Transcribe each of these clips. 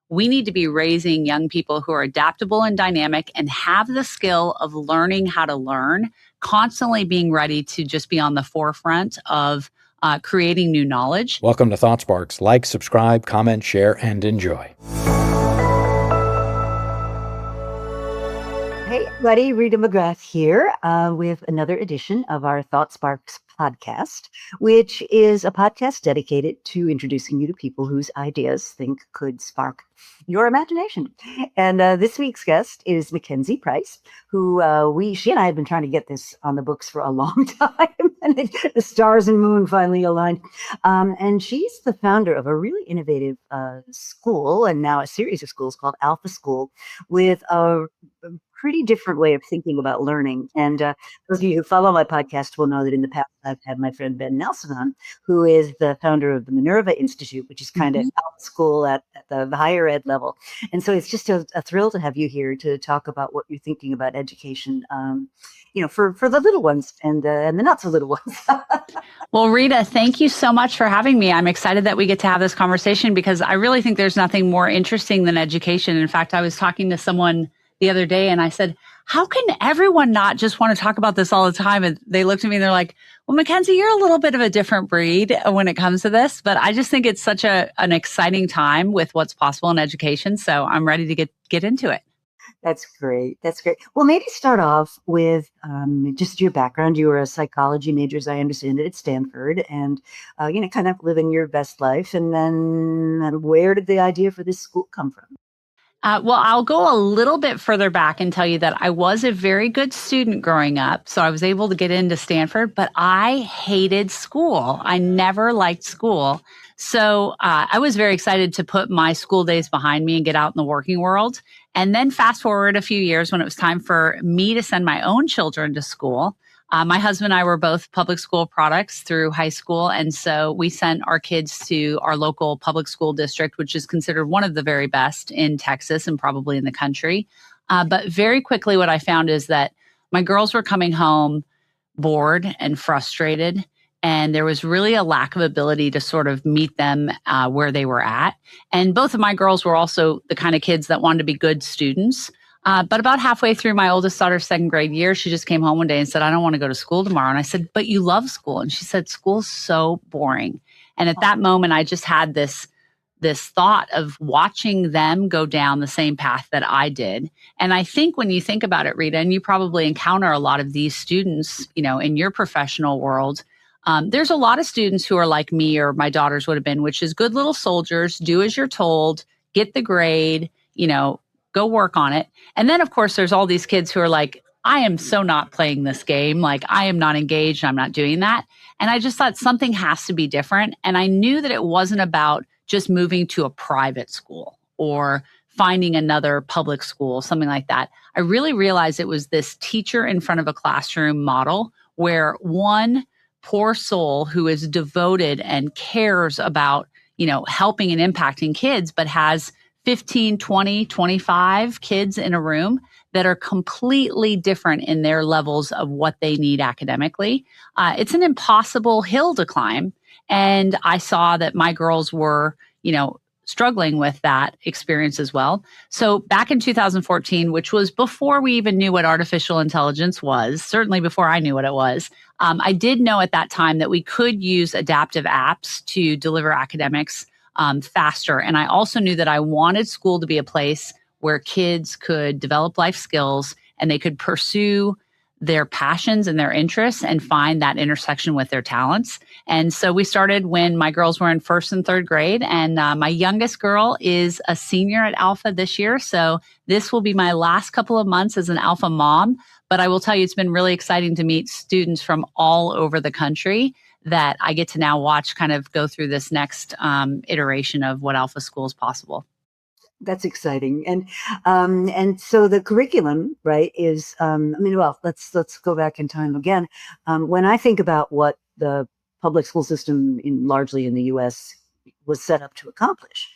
we need to be raising young people who are adaptable and dynamic and have the skill of learning how to learn, constantly being ready to just be on the forefront of creating new knowledge. Welcome to Thought Sparks. Like, subscribe, comment, share, and enjoy. Hey, everybody, Rita McGrath here with another edition of our Thought Sparks podcast, which is a podcast dedicated to introducing you to people whose ideas think could spark your imagination. And this week's guest is MacKenzie Price, who she and I have been trying to get this on the books for a long time, and the stars and moon finally aligned. And she's the founder of a really innovative school, and now a series of schools called Alpha School, with a pretty different way of thinking about learning. And those of you who follow my podcast will know that in the past I've had my friend Ben Nelson on, who is the founder of the Minerva Institute, which is kind of out school at the higher ed level. And so it's just a thrill to have you here to talk about what you're thinking about education, for the little ones and the not so little ones. Well, Rita, thank you so much for having me. I'm excited that we get to have this conversation because I really think there's nothing more interesting than education. In fact, I was talking to someone the other day and I said, how can everyone not just want to talk about this all the time? And they looked at me and they're like, well, MacKenzie, you're a little bit of a different breed when it comes to this, but I just think it's such an exciting time with what's possible in education. So I'm ready to get into it. That's great. That's great. Well, maybe start off with just your background. You were a psychology major, as I understand it, at Stanford, and kind of living your best life. And then where did the idea for this school come from? Well, I'll go a little bit further back and tell you that I was a very good student growing up. So I was able to get into Stanford, but I hated school. I never liked school. So I was very excited to put my school days behind me and get out in the working world. And then fast forward a few years when it was time for me to send my own children to school. My husband and I were both public school products through high school. And so we sent our kids to our local public school district, which is considered one of the very best in Texas and probably in the country. But very quickly, what I found is that my girls were coming home bored and frustrated. And there was really a lack of ability to sort of meet them where they were at. And both of my girls were also the kind of kids that wanted to be good students. But about halfway through my oldest daughter's second grade year, she just came home one day and said, I don't want to go to school tomorrow. And I said, but you love school. And she said, school's so boring. And at that moment, I just had this thought of watching them go down the same path that I did. And I think when you think about it, Rita, and you probably encounter a lot of these students, in your professional world, there's a lot of students who are like me or my daughters would have been, which is good little soldiers, do as you're told, get the grade, go work on it. And then, of course, there's all these kids who are like, I am so not playing this game. Like, I am not engaged. I'm not doing that. And I just thought something has to be different. And I knew that it wasn't about just moving to a private school or finding another public school, something like that. I really realized it was this teacher in front of a classroom model where one poor soul who is devoted and cares about, helping and impacting kids, but has 15, 20, 25 kids in a room that are completely different in their levels of what they need academically. It's an impossible hill to climb. And I saw that my girls were, struggling with that experience as well. So back in 2014, which was before we even knew what artificial intelligence was, certainly before I knew what it was, I did know at that time that we could use adaptive apps to deliver academics faster. And I also knew that I wanted school to be a place where kids could develop life skills and they could pursue their passions and their interests and find that intersection with their talents. And so we started when my girls were in first and third grade. And my youngest girl is a senior at Alpha this year. So this will be my last couple of months as an Alpha mom. But I will tell you, it's been really exciting to meet students from all over the country that I get to now watch kind of go through this next iteration of what Alpha School is possible. That's exciting. And so the curriculum, right, is, let's go back in time again. When I think about what the public school system largely in the U.S. was set up to accomplish,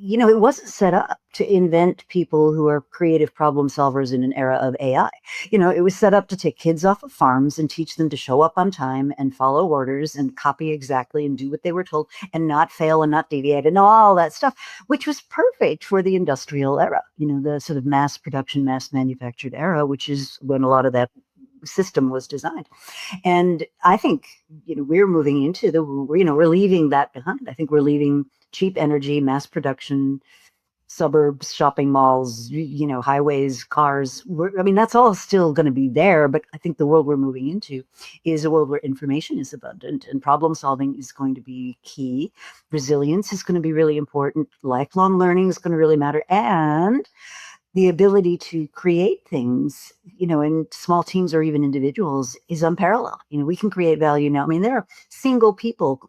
it wasn't set up to invent people who are creative problem solvers in an era of AI. It was set up to take kids off of farms and teach them to show up on time and follow orders and copy exactly and do what they were told and not fail and not deviate and all that stuff, which was perfect for the industrial era, the sort of mass production, mass manufactured era, which is when a lot of that system was designed. And I think, we're moving into we're leaving that behind. I think we're leaving cheap energy, mass production, suburbs, shopping malls, highways, cars. That's all still going to be there. But I think the world we're moving into is a world where information is abundant and problem solving is going to be key. Resilience is going to be really important. Lifelong learning is going to really matter. And the ability to create things, in small teams or even individuals is unparalleled. We can create value now. There are single people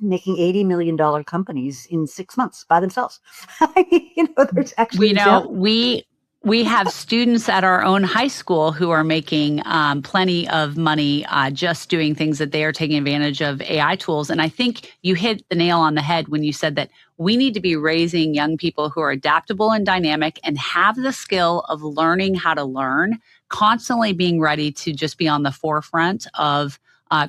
making $80 million companies in 6 months by themselves. There's actually we have students at our own high school who are making plenty of money just doing things that they are taking advantage of AI tools. And I think you hit the nail on the head when you said that we need to be raising young people who are adaptable and dynamic and have the skill of learning how to learn, constantly being ready to just be on the forefront of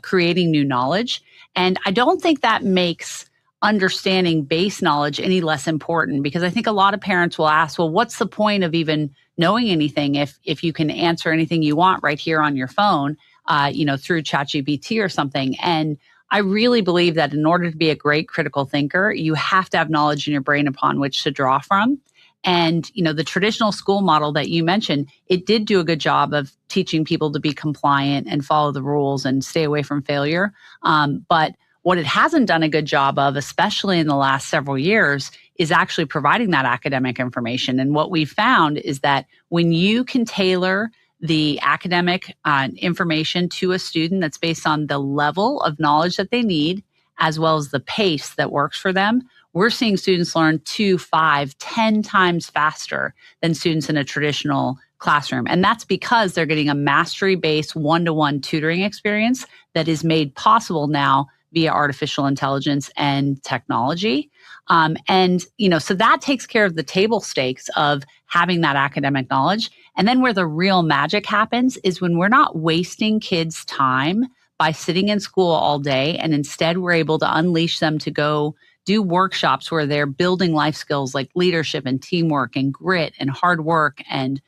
creating new knowledge. And I don't think that makes understanding base knowledge any less important, because I think a lot of parents will ask, well, what's the point of even knowing anything if you can answer anything you want right here on your phone, through ChatGPT or something? And I really believe that in order to be a great critical thinker, you have to have knowledge in your brain upon which to draw from. And, the traditional school model that you mentioned, it did do a good job of teaching people to be compliant and follow the rules and stay away from failure. But what it hasn't done a good job of, especially in the last several years, is actually providing that academic information. And what we found is that when you can tailor the academic information to a student that's based on the level of knowledge that they need, as well as the pace that works for them, we're seeing students learn 2, 5, 10 times faster than students in a traditional classroom. And that's because they're getting a mastery-based one-to-one tutoring experience that is made possible now via artificial intelligence and technology. So that takes care of the table stakes of having that academic knowledge. And then where the real magic happens is when we're not wasting kids' time by sitting in school all day, and instead we're able to unleash them to go do workshops where they're building life skills like leadership and teamwork and grit and hard work and,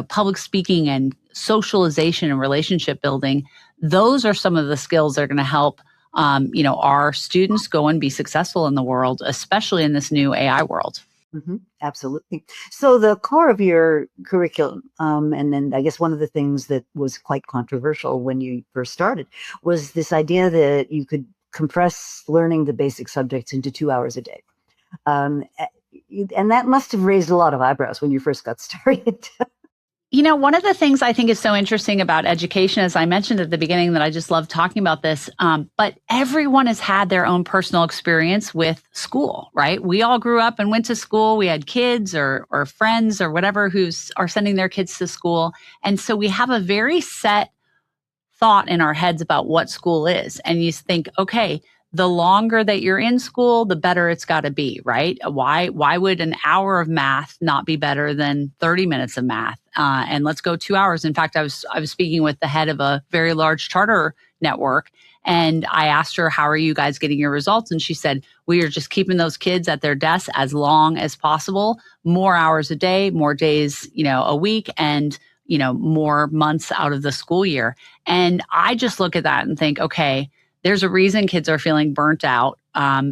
public speaking and socialization and relationship building. Those are some of the skills that are going to help our students go and be successful in the world, especially in this new AI world. Mm-hmm, absolutely. So the core of your curriculum, and then I guess one of the things that was quite controversial when you first started, was this idea that you could compress learning the basic subjects into 2 hours a day. And that must have raised a lot of eyebrows when you first got started. One of the things I think is so interesting about education, as I mentioned at the beginning, that I just love talking about this, but everyone has had their own personal experience with school, right? We all grew up and went to school. We had kids or friends or whatever who are sending their kids to school. And so we have a very set thought in our heads about what school is. And you think, okay, the longer that you're in school, the better it's got to be, right? Why would an hour of math not be better than 30 minutes of math? And let's go 2 hours. In fact, I was speaking with the head of a very large charter network, and I asked her, how are you guys getting your results? And she said, we are just keeping those kids at their desks as long as possible, more hours a day, more days, a week, and more months out of the school year. And I just look at that and think, okay, there's a reason kids are feeling burnt out,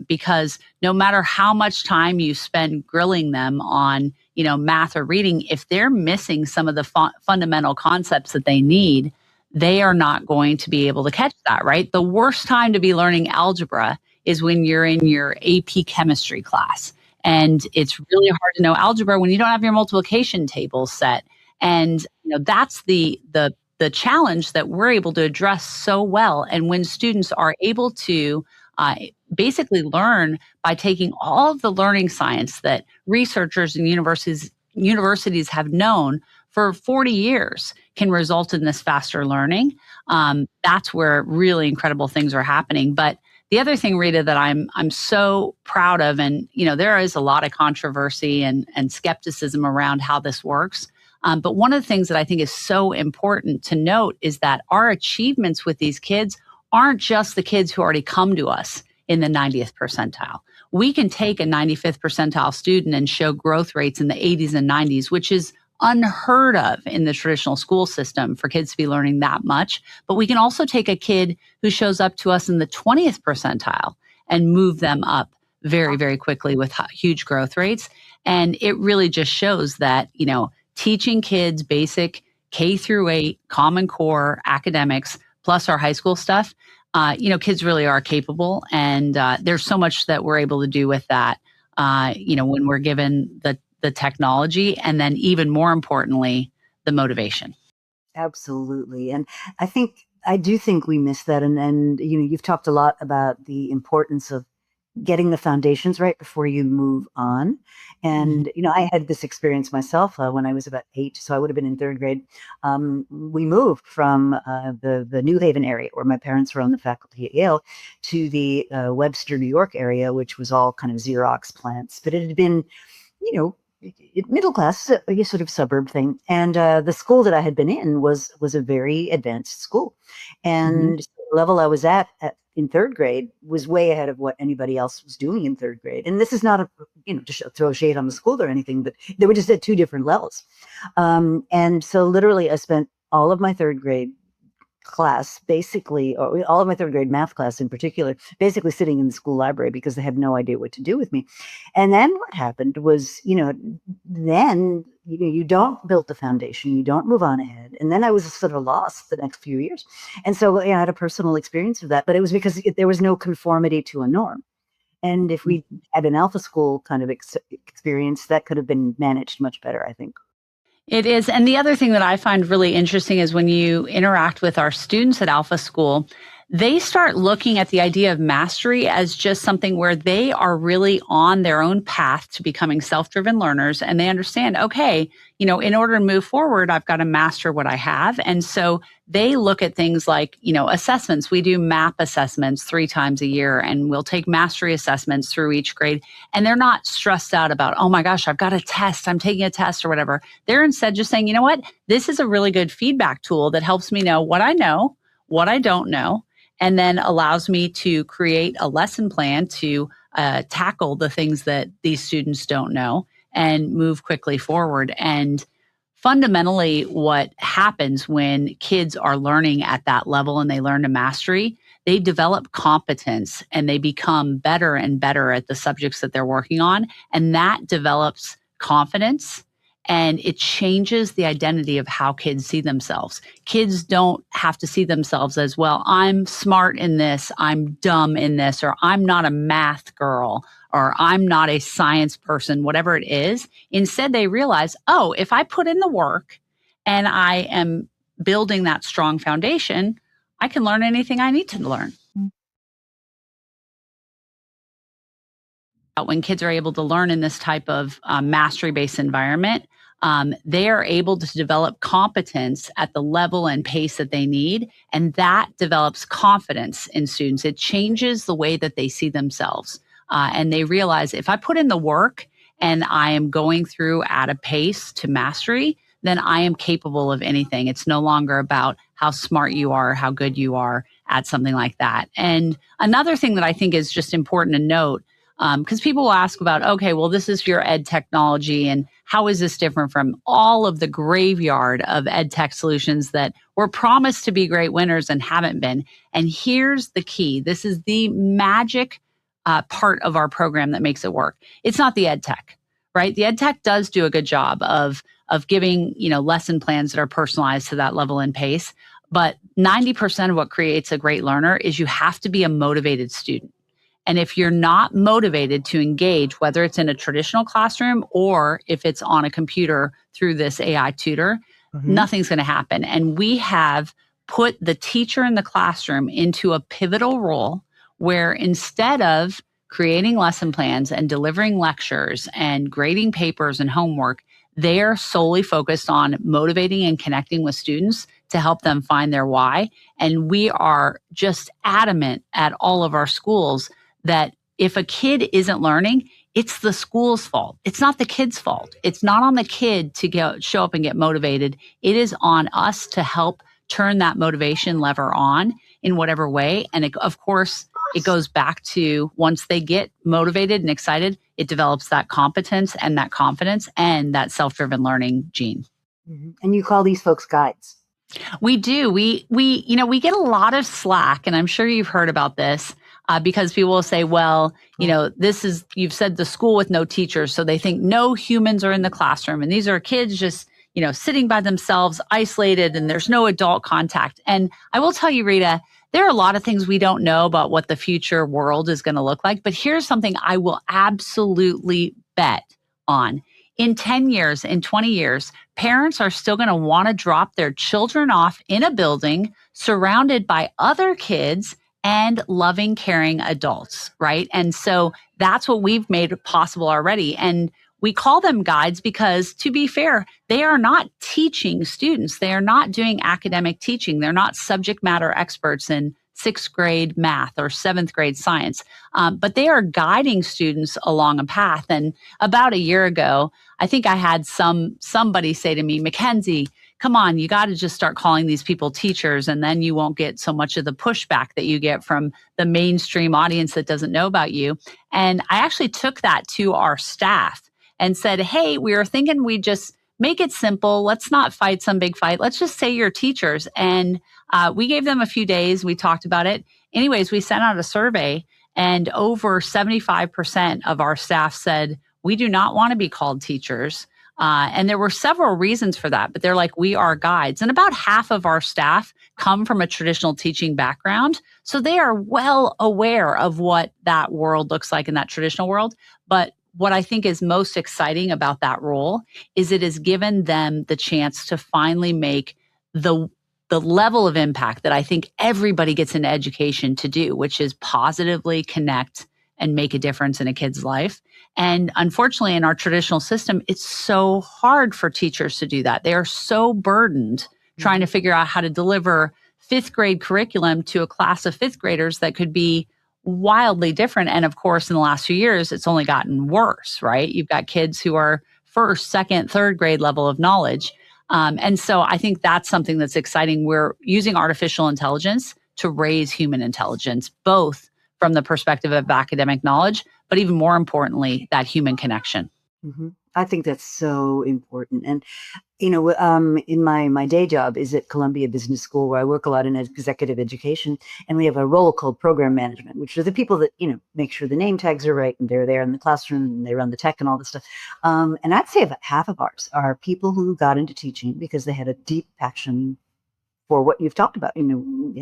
because no matter how much time you spend grilling them on, math or reading, if they're missing some of the fundamental concepts that they need, they are not going to be able to catch that, right? The worst time to be learning algebra is when you're in your AP chemistry class. And it's really hard to know algebra when you don't have your multiplication tables set. And that's the challenge that we're able to address so well. And when students are able to basically learn by taking all of the learning science that researchers and universities have known for 40 years can result in this faster learning, that's where really incredible things are happening. But The other thing, Rita, that I'm so proud of, and there is a lot of controversy and skepticism around how this works. But one of the things that I think is so important to note is that our achievements with these kids aren't just the kids who already come to us in the 90th percentile. We can take a 95th percentile student and show growth rates in the 80s and 90s, which is unheard of in the traditional school system for kids to be learning that much. But we can also take a kid who shows up to us in the 20th percentile and move them up very, very quickly with huge growth rates. And it really just shows that, teaching kids basic K through 8 Common Core academics plus our high school stuff, kids really are capable. And there's so much that we're able to do with that, when we're given the technology, and then even more importantly, the motivation. Absolutely. And I do think we miss that. And you've talked a lot about the importance of getting the foundations right before you move on. And, I had this experience myself when I was about 8, so I would have been in 3rd grade. We moved from the New Haven area where my parents were on the faculty at Yale to the Webster, New York area, which was all kind of Xerox plants. But it had been, middle class, a sort of suburb thing. And the school that I had been in was a very advanced school. And the level I was at in 3rd grade was way ahead of what anybody else was doing in 3rd grade. And this is not to throw shade on the school or anything, but they were just at 2 different levels. And so literally I spent all of my 3rd grade class, basically, or all of my 3rd grade math class in particular, basically sitting in the school library because they had no idea what to do with me. And then what happened was, then you don't build the foundation, you don't move on ahead. And then I was sort of lost the next few years. And so I had a personal experience of that, but it was because there was no conformity to a norm. And if we had an alpha school kind of experience, that could have been managed much better, I think. It is. And the other thing that I find really interesting is when you interact with our students at Alpha School, they start looking at the idea of mastery as just something where they are really on their own path to becoming self-driven learners. And they understand, okay, in order to move forward, I've got to master what I have. And so they look at things like, assessments. We do MAP assessments 3 times a year, and we'll take mastery assessments through each grade. And they're not stressed out about, oh my gosh, I've got a test, I'm taking a test or whatever. They're instead just saying, you know what, this is a really good feedback tool that helps me know, what I don't know, and then allows me to create a lesson plan to tackle the things that these students don't know and move quickly forward. And fundamentally, what happens when kids are learning at that level and they learn to mastery, they develop competence and they become better and better at the subjects that they're working on. And that develops confidence. And it changes the identity of how kids see themselves. Kids don't have to see themselves as, well, I'm smart in this, I'm dumb in this, or I'm not a math girl, or I'm not a science person, whatever it is. Instead, they realize, oh, if I put in the work and I am building that strong foundation, I can learn anything I need to learn. When kids are able to learn in this type of mastery-based environment, they are able to develop competence at the level and pace that they need, and that develops confidence in students. It changes the way that they see themselves, and they realize if I put in the work and I am going through at a pace to mastery, then I am capable of anything. It's no longer about how smart you are, how good you are at something like that. And another thing that I think is just important to note, because people will ask about, okay, well, this is your ed technology, and how is this different from all of the graveyard of ed tech solutions that were promised to be great winners and haven't been? And here's the key. This is the magic part of our program that makes it work. It's not the ed tech, right? The ed tech does do a good job of giving, lesson plans that are personalized to that level and pace. But 90% of what creates a great learner is you have to be a motivated student. And if you're not motivated to engage, whether it's in a traditional classroom or if it's on a computer through this AI tutor, nothing's going to happen. And we have put the teacher in the classroom into a pivotal role where instead of creating lesson plans and delivering lectures and grading papers and homework, they are solely focused on motivating and connecting with students to help them find their why. And we are just adamant at all of our schools that if a kid isn't learning, it's the school's fault. It's not the kid's fault. It's not on the kid to show up and get motivated. It is on us to help turn that motivation lever on in whatever way. And of course, it goes back to once they get motivated and excited, it develops that competence and that confidence and that self-driven learning gene. Mm-hmm. And you call these folks guides. We do. We get a lot of slack, and I'm sure you've heard about this because people will say, well, you've said the school with no teachers. So they think no humans are in the classroom. And these are kids just, sitting by themselves, isolated, and there's no adult contact. And I will tell you, Rita, there are a lot of things we don't know about what the future world is going to look like. But here's something I will absolutely bet on. In 10 years, in 20 years, parents are still going to want to drop their children off in a building surrounded by other kids and loving, caring adults, right? And so that's what we've made possible already. And we call them guides because, to be fair, they are not teaching students. They are not doing academic teaching. They're not subject matter experts in 6th grade math or 7th grade science, but they are guiding students along a path. And about a year ago, I think I had somebody say to me, MacKenzie, come on, you got to just start calling these people teachers, and then you won't get so much of the pushback that you get from the mainstream audience that doesn't know about you. And I actually took that to our staff and said, hey, we were thinking we'd just make it simple. Let's not fight some big fight. Let's just say you're teachers. And we gave them a few days. We talked about it. Anyways, we sent out a survey, and over 75% of our staff said, we do not want to be called teachers. And there were several reasons for that, but they're like, we are guides. And about half of our staff come from a traditional teaching background. So they are well aware of what that world looks like in that traditional world. But what I think is most exciting about that role is it has given them the chance to finally make the level of impact that I think everybody gets into education to do, which is positively connect and make a difference in a kid's life. And unfortunately, in our traditional system, it's so hard for teachers to do that. They are so burdened trying to figure out how to deliver 5th grade curriculum to a class of 5th graders that could be wildly different. And of course, in the last few years, it's only gotten worse, right? You've got kids who are 1st, 2nd, 3rd grade level of knowledge. And so I think that's something that's exciting. We're using artificial intelligence to raise human intelligence, both from the perspective of academic knowledge, but even more importantly, that human connection. Mm-hmm. I think that's so important. And, in my day job is at Columbia Business School, where I work a lot in executive education. And we have a role called program management, which are the people that, make sure the name tags are right and they're there in the classroom and they run the tech and all this stuff. And I'd say about half of ours are people who got into teaching because they had a deep passion for what you've talked about,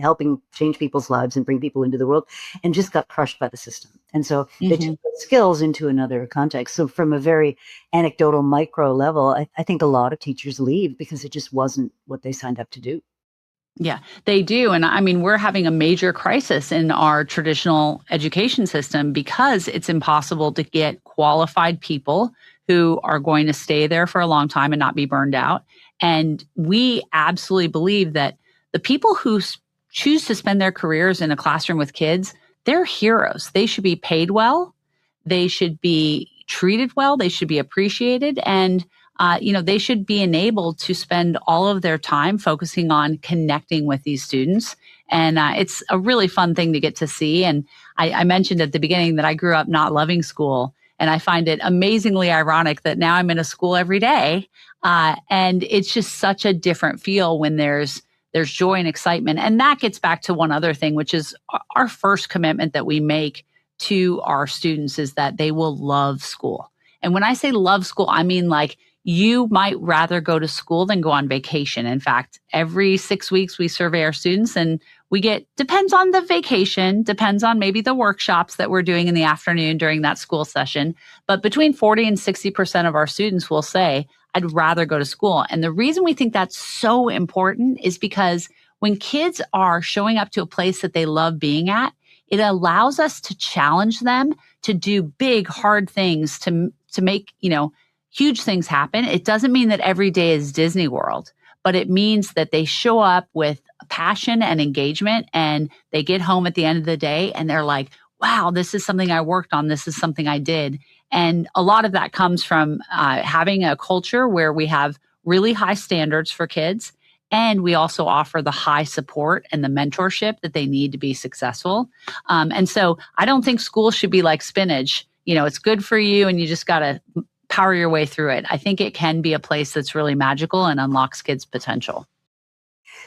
helping change people's lives and bring people into the world, and just got crushed by the system. And so they took those skills into another context. So from a very anecdotal micro level, I think a lot of teachers leave because it just wasn't what they signed up to do. Yeah, they do. And I mean, we're having a major crisis in our traditional education system because it's impossible to get qualified people who are going to stay there for a long time and not be burned out. And we absolutely believe that the people who choose to spend their careers in a classroom with kids, they're heroes. They should be paid well. They should be treated well. They should be appreciated. And, they should be enabled to spend all of their time focusing on connecting with these students. And it's a really fun thing to get to see. And I mentioned at the beginning that I grew up not loving school. And I find it amazingly ironic that now I'm in a school every day. And it's just such a different feel when there's joy and excitement. And that gets back to one other thing, which is our first commitment that we make to our students is that they will love school. And when I say love school, I mean like you might rather go to school than go on vacation. In fact, every 6 weeks we survey our students and we get, depends on the vacation, depends on maybe the workshops that we're doing in the afternoon during that school session. But between 40 and 60% of our students will say, I'd rather go to school. And the reason we think that's so important is because when kids are showing up to a place that they love being at, it allows us to challenge them to do big, hard things to make, huge things happen. It doesn't mean that every day is Disney World, but it means that they show up with passion and engagement, and they get home at the end of the day and they're like, wow, this is something I worked on. This is something I did. And a lot of that comes from having a culture where we have really high standards for kids. And we also offer the high support and the mentorship that they need to be successful. And so I don't think school should be like spinach. It's good for you and you just got to power your way through it. I think it can be a place that's really magical and unlocks kids' potential.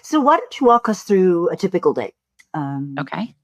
So why don't you walk us through a typical day? Okay.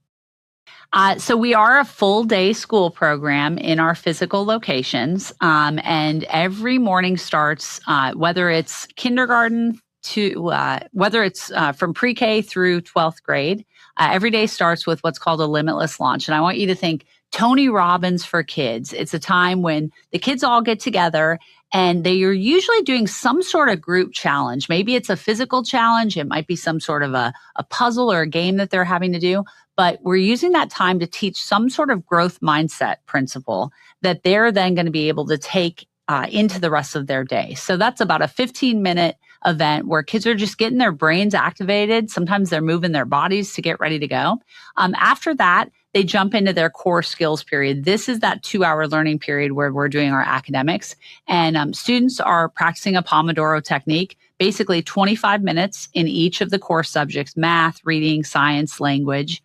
So we are a full day school program in our physical locations. And every morning starts, whether it's kindergarten to whether it's from pre-K through 12th grade, every day starts with what's called a limitless launch. And I want you to think Tony Robbins for kids. It's a time when the kids all get together and they are usually doing some sort of group challenge. Maybe it's a physical challenge. It might be some sort of a puzzle or a game that they're having to do. But we're using that time to teach some sort of growth mindset principle that they're then going to be able to take into the rest of their day. So that's about a 15-minute event where kids are just getting their brains activated. Sometimes they're moving their bodies to get ready to go. After that, they jump into their core skills period. This is that 2-hour learning period where we're doing our academics. And students are practicing a Pomodoro technique, basically 25 minutes in each of the core subjects, math, reading, science, language,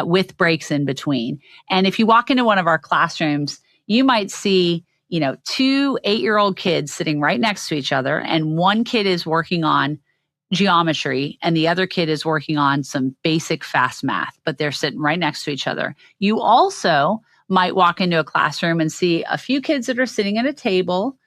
with breaks in between. And if you walk into one of our classrooms, you might see, 2 8-year-old kids sitting right next to each other, and one kid is working on geometry and the other kid is working on some basic fast math, but they're sitting right next to each other. You also might walk into a classroom and see a few kids that are sitting at a table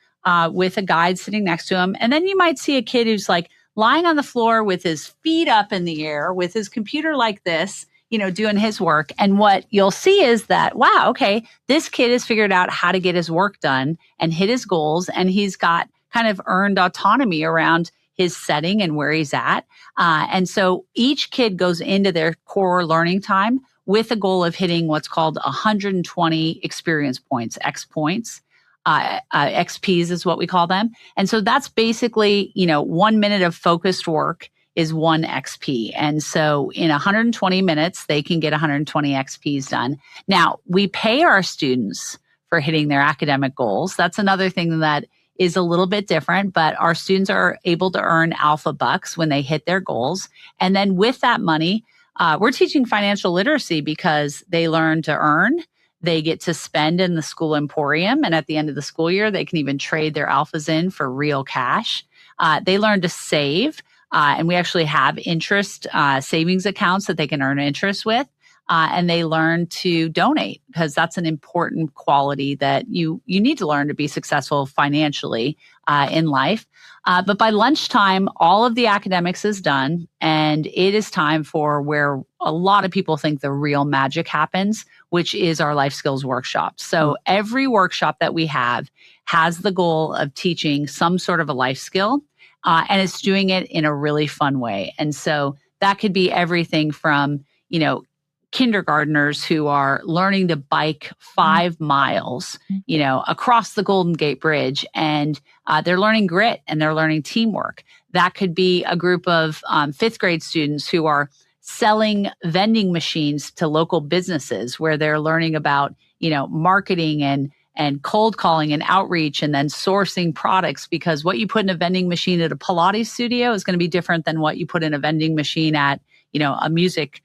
with a guide sitting next to them. And then you might see a kid who's like lying on the floor with his feet up in the air with his computer like this, doing his work. And what you'll see is that, wow, okay, this kid has figured out how to get his work done and hit his goals. And he's got kind of earned autonomy around his setting and where he's at. And so each kid goes into their core learning time with a goal of hitting what's called 120 experience points, X points. XPs is what we call them. And so that's basically, 1 minute of focused work is 1 XP. And so in 120 minutes, they can get 120 XPs done. Now, we pay our students for hitting their academic goals. That's another thing that is a little bit different, but our students are able to earn alpha bucks when they hit their goals. And then with that money, we're teaching financial literacy because they learn to earn. They get to spend in the school emporium. And at the end of the school year, they can even trade their alphas in for real cash. They learn to save. And we actually have interest savings accounts that they can earn interest with. And they learn to donate because that's an important quality that you need to learn to be successful financially in life. But by lunchtime, all of the academics is done. And it is time for where a lot of people think the real magic happens, which is our life skills workshop. So every workshop that we have has the goal of teaching some sort of a life skill. And it's doing it in a really fun way. And so that could be everything from, kindergartners who are learning to bike 5 miles, across the Golden Gate Bridge. And they're learning grit and they're learning teamwork. That could be a group of 5th grade students who are selling vending machines to local businesses where they're learning about, marketing and cold calling and outreach and then sourcing products, because what you put in a vending machine at a Pilates studio is going to be different than what you put in a vending machine at, a music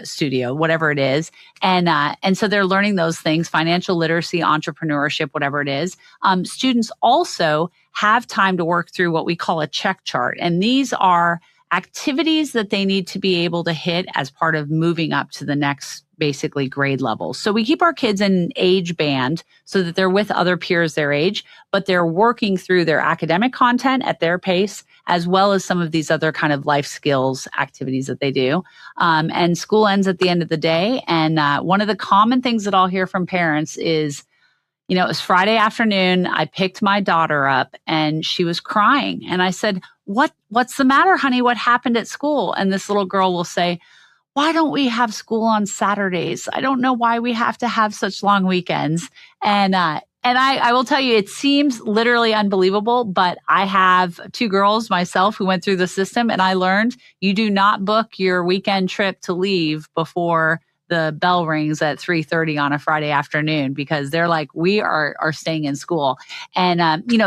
studio, whatever it is. And so they're learning those things, financial literacy, entrepreneurship, whatever it is. Students also have time to work through what we call a check chart. And these are activities that they need to be able to hit as part of moving up to the next basically grade level. So we keep our kids in an age band so that they're with other peers their age, but they're working through their academic content at their pace, as well as some of these other kind of life skills activities that they do. And school ends at the end of the day. And one of the common things that I'll hear from parents is, it was Friday afternoon. I picked my daughter up and she was crying. And I said, what's the matter, honey? What happened at school? And this little girl will say, why don't we have school on Saturdays? I don't know why we have to have such long weekends. And And I will tell you, it seems literally unbelievable, but I have 2 girls myself who went through the system, and I learned you do not book your weekend trip to leave before the bell rings at 3:30 on a Friday afternoon, because they're like, we are staying in school. And,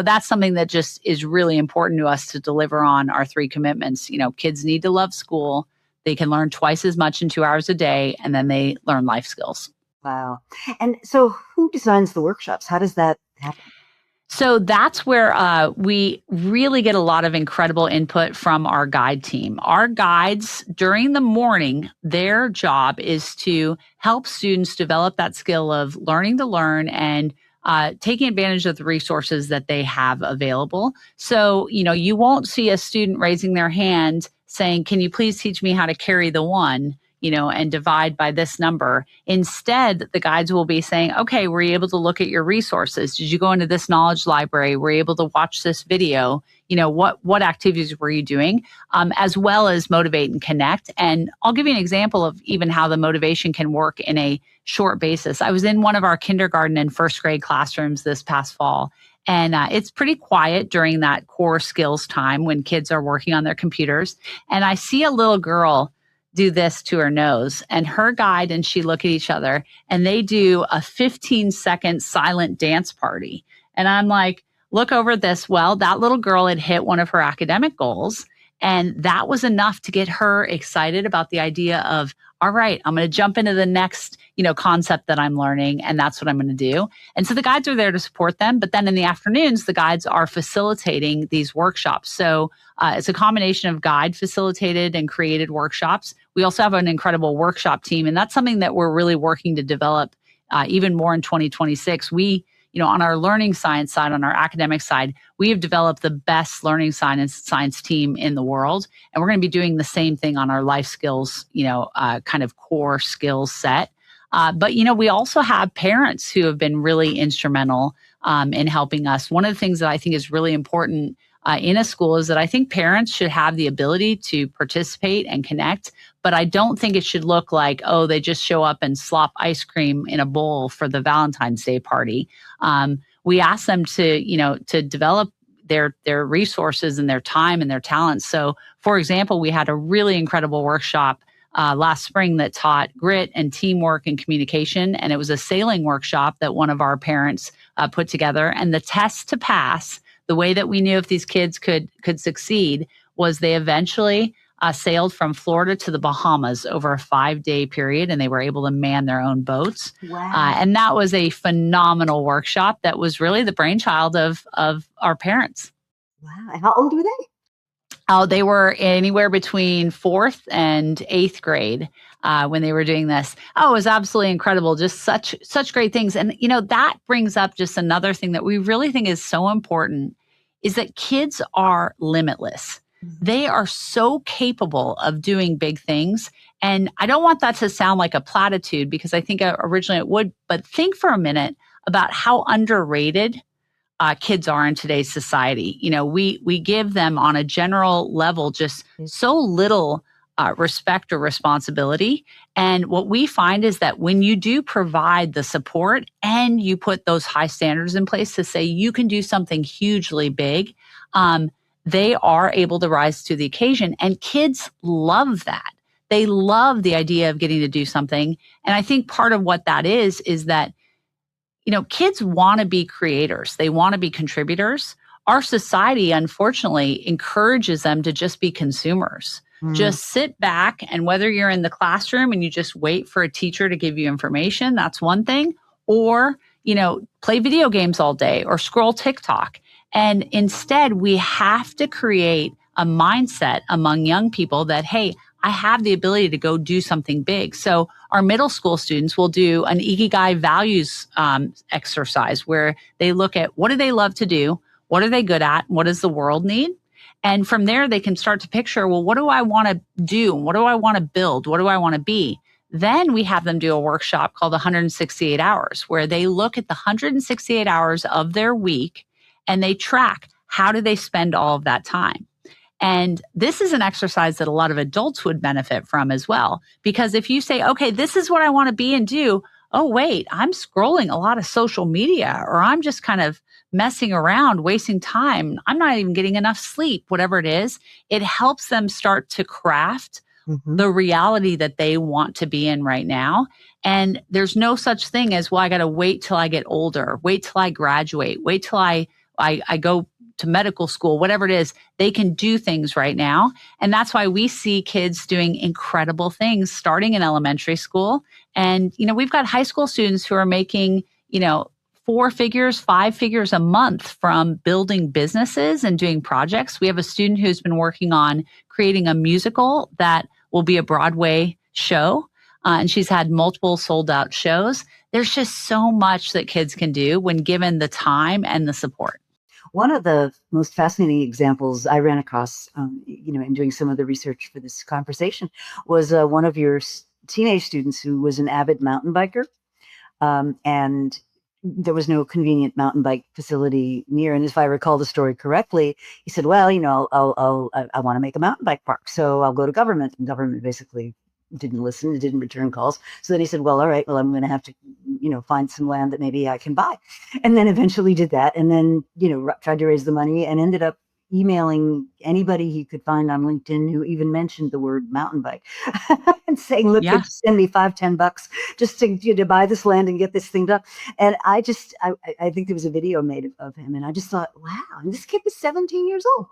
that's something that just is really important to us to deliver on our 3 commitments. Kids need to love school. They can learn twice as much in 2 hours a day, and then they learn life skills. Wow. And so who designs the workshops? How does that happen? So that's where we really get a lot of incredible input from our guide team. Our guides during the morning, their job is to help students develop that skill of learning to learn and taking advantage of the resources that they have available. So, you won't see a student raising their hand saying, can you please teach me how to carry the 1? And divide by this number. Instead, the guides will be saying, okay, were you able to look at your resources? Did you go into this knowledge library? Were you able to watch this video? What activities were you doing? As well as motivate and connect. And I'll give you an example of even how the motivation can work in a short basis. I was in one of our kindergarten and first grade classrooms this past fall. And it's pretty quiet during that core skills time when kids are working on their computers. And I see a little girl do this to her nose, and her guide and she look at each other and they do a 15-second silent dance party. And I'm like, look over this. Well, that little girl had hit one of her academic goals, and that was enough to get her excited about the idea of, all right, I'm going to jump into the next, concept that I'm learning, and that's what I'm going to do. And so the guides are there to support them. But then in the afternoons, the guides are facilitating these workshops. So it's a combination of guide facilitated and created workshops. We also have an incredible workshop team, and that's something that we're really working to develop even more in 2026. We, on our learning science side, on our academic side, we have developed the best learning science team in the world. And we're going to be doing the same thing on our life skills, kind of core skills set. But we also have parents who have been really instrumental in helping us. One of the things that I think is really important in a school is that I think parents should have the ability to participate and connect, but I don't think it should look like, oh, they just show up and slop ice cream in a bowl for the Valentine's Day party. We ask them to develop their resources and their time and their talents. So, for example, we had a really incredible workshop last spring that taught grit and teamwork and communication. And it was a sailing workshop that one of our parents put together. And the test to pass, the way that we knew if these kids could succeed, was they eventually sailed from Florida to the Bahamas over a 5-day period, and they were able to man their own boats. Wow. And that was a phenomenal workshop that was really the brainchild of our parents. Wow. And how old were they? Oh, they were anywhere between 4th and 8th grade when they were doing this. Oh, it was absolutely incredible. Just such great things. And, that brings up just another thing that we really think is so important is that kids are limitless. Mm-hmm. They are so capable of doing big things. And I don't want that to sound like a platitude, because I think originally it would, but think for a minute about how underrated kids are in today's society. We give them on a general level just so little respect or responsibility. And what we find is that when you do provide the support and you put those high standards in place to say you can do something hugely big, they are able to rise to the occasion. And kids love that. They love the idea of getting to do something. And I think part of what that is that kids want to be creators. They want to be contributors. Our society, unfortunately, encourages them to just be consumers. Mm. Just sit back, and whether you're in the classroom and you just wait for a teacher to give you information, that's one thing. Or, play video games all day or scroll TikTok. And instead, we have to create a mindset among young people that, hey, I have the ability to go do something big. So our middle school students will do an Ikigai values exercise where they look at what do they love to do, what are they good at, what does the world need? And from there, they can start to picture, well, what do I want to do? What do I want to build? What do I want to be? Then we have them do a workshop called 168 hours, where they look at the 168 hours of their week and they track how do they spend all of that time. And this is an exercise that a lot of adults would benefit from as well. Because if you say, okay, this is what I want to be and do, oh, wait, I'm scrolling a lot of social media, or I'm just kind of messing around, wasting time. I'm not even getting enough sleep, whatever it is. It helps them start to craft Hmm. the reality that they want to be in right now. And there's no such thing as, well, I got to wait till I get older, wait till I graduate, wait till I go to medical school, whatever it is. They can do things right now. And that's why we see kids doing incredible things starting in elementary school. And, we've got high school students who are making, 4 figures, 5 figures a month from building businesses and doing projects. We have a student who's been working on creating a musical that will be a Broadway show. And she's had multiple sold out shows. There's just so much that kids can do when given the time and the support. One of the most fascinating examples I ran across, in doing some of the research for this conversation, was one of your teenage students who was an avid mountain biker, and there was no convenient mountain bike facility near. And if I recall the story correctly, he said, "Well, I want to make a mountain bike park, so I'll go to government." And government basically didn't listen, didn't return calls. So then he said, "Well, all right, well, I'm going to have to, find some land that maybe I can buy." And then eventually did that. And then, tried to raise the money and ended up emailing anybody he could find on LinkedIn who even mentioned the word mountain bike and saying, "Look, Yeah. send me $5-10 just to buy this land and get this thing done." And I think there was a video made of him. And I just thought, wow, and this kid was 17 years old.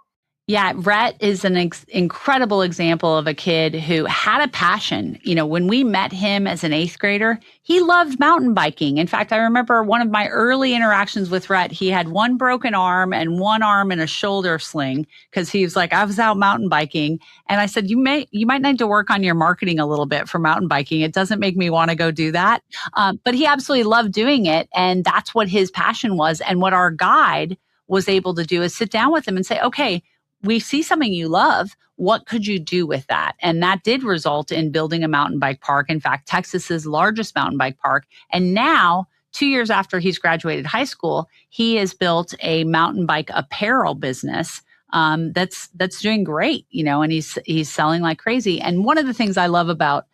Yeah, Rhett is an incredible example of a kid who had a passion. When we met him as an 8th grader, he loved mountain biking. In fact, I remember one of my early interactions with Rhett, he had one broken arm and one arm in a shoulder sling because he was like, I was out mountain biking. And I said, you might need to work on your marketing a little bit for mountain biking. It doesn't make me want to go do that. But he absolutely loved doing it. And that's what his passion was. And what our guide was able to do is sit down with him and say, okay, we see something you love. What could you do with that? And that did result in building a mountain bike park. In fact, Texas's largest mountain bike park. And now, 2 years after he's graduated high school, he has built a mountain bike apparel business that's doing great, and he's selling like crazy. And one of the things I love about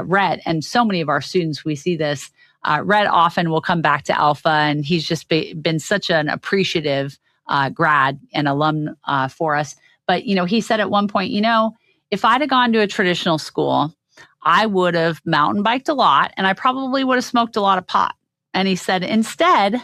Rhett, and so many of our students, we see this, Rhett often will come back to Alpha, and he's just been such an appreciative grad and alum for us. But, he said at one point, if I'd have gone to a traditional school, I would have mountain biked a lot and I probably would have smoked a lot of pot. And he said, instead,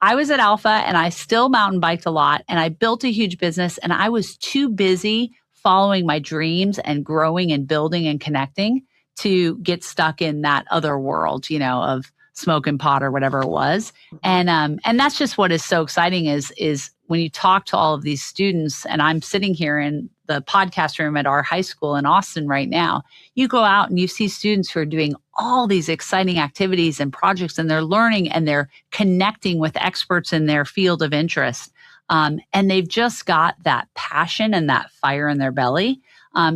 I was at Alpha and I still mountain biked a lot and I built a huge business and I was too busy following my dreams and growing and building and connecting to get stuck in that other world, of smoking pot or whatever it was. And that's just what is so exciting is when you talk to all of these students, and I'm sitting here in the podcast room at our high school in Austin right now, you go out and you see students who are doing all these exciting activities and projects, and they're learning and they're connecting with experts in their field of interest. And they've just got that passion and that fire in their belly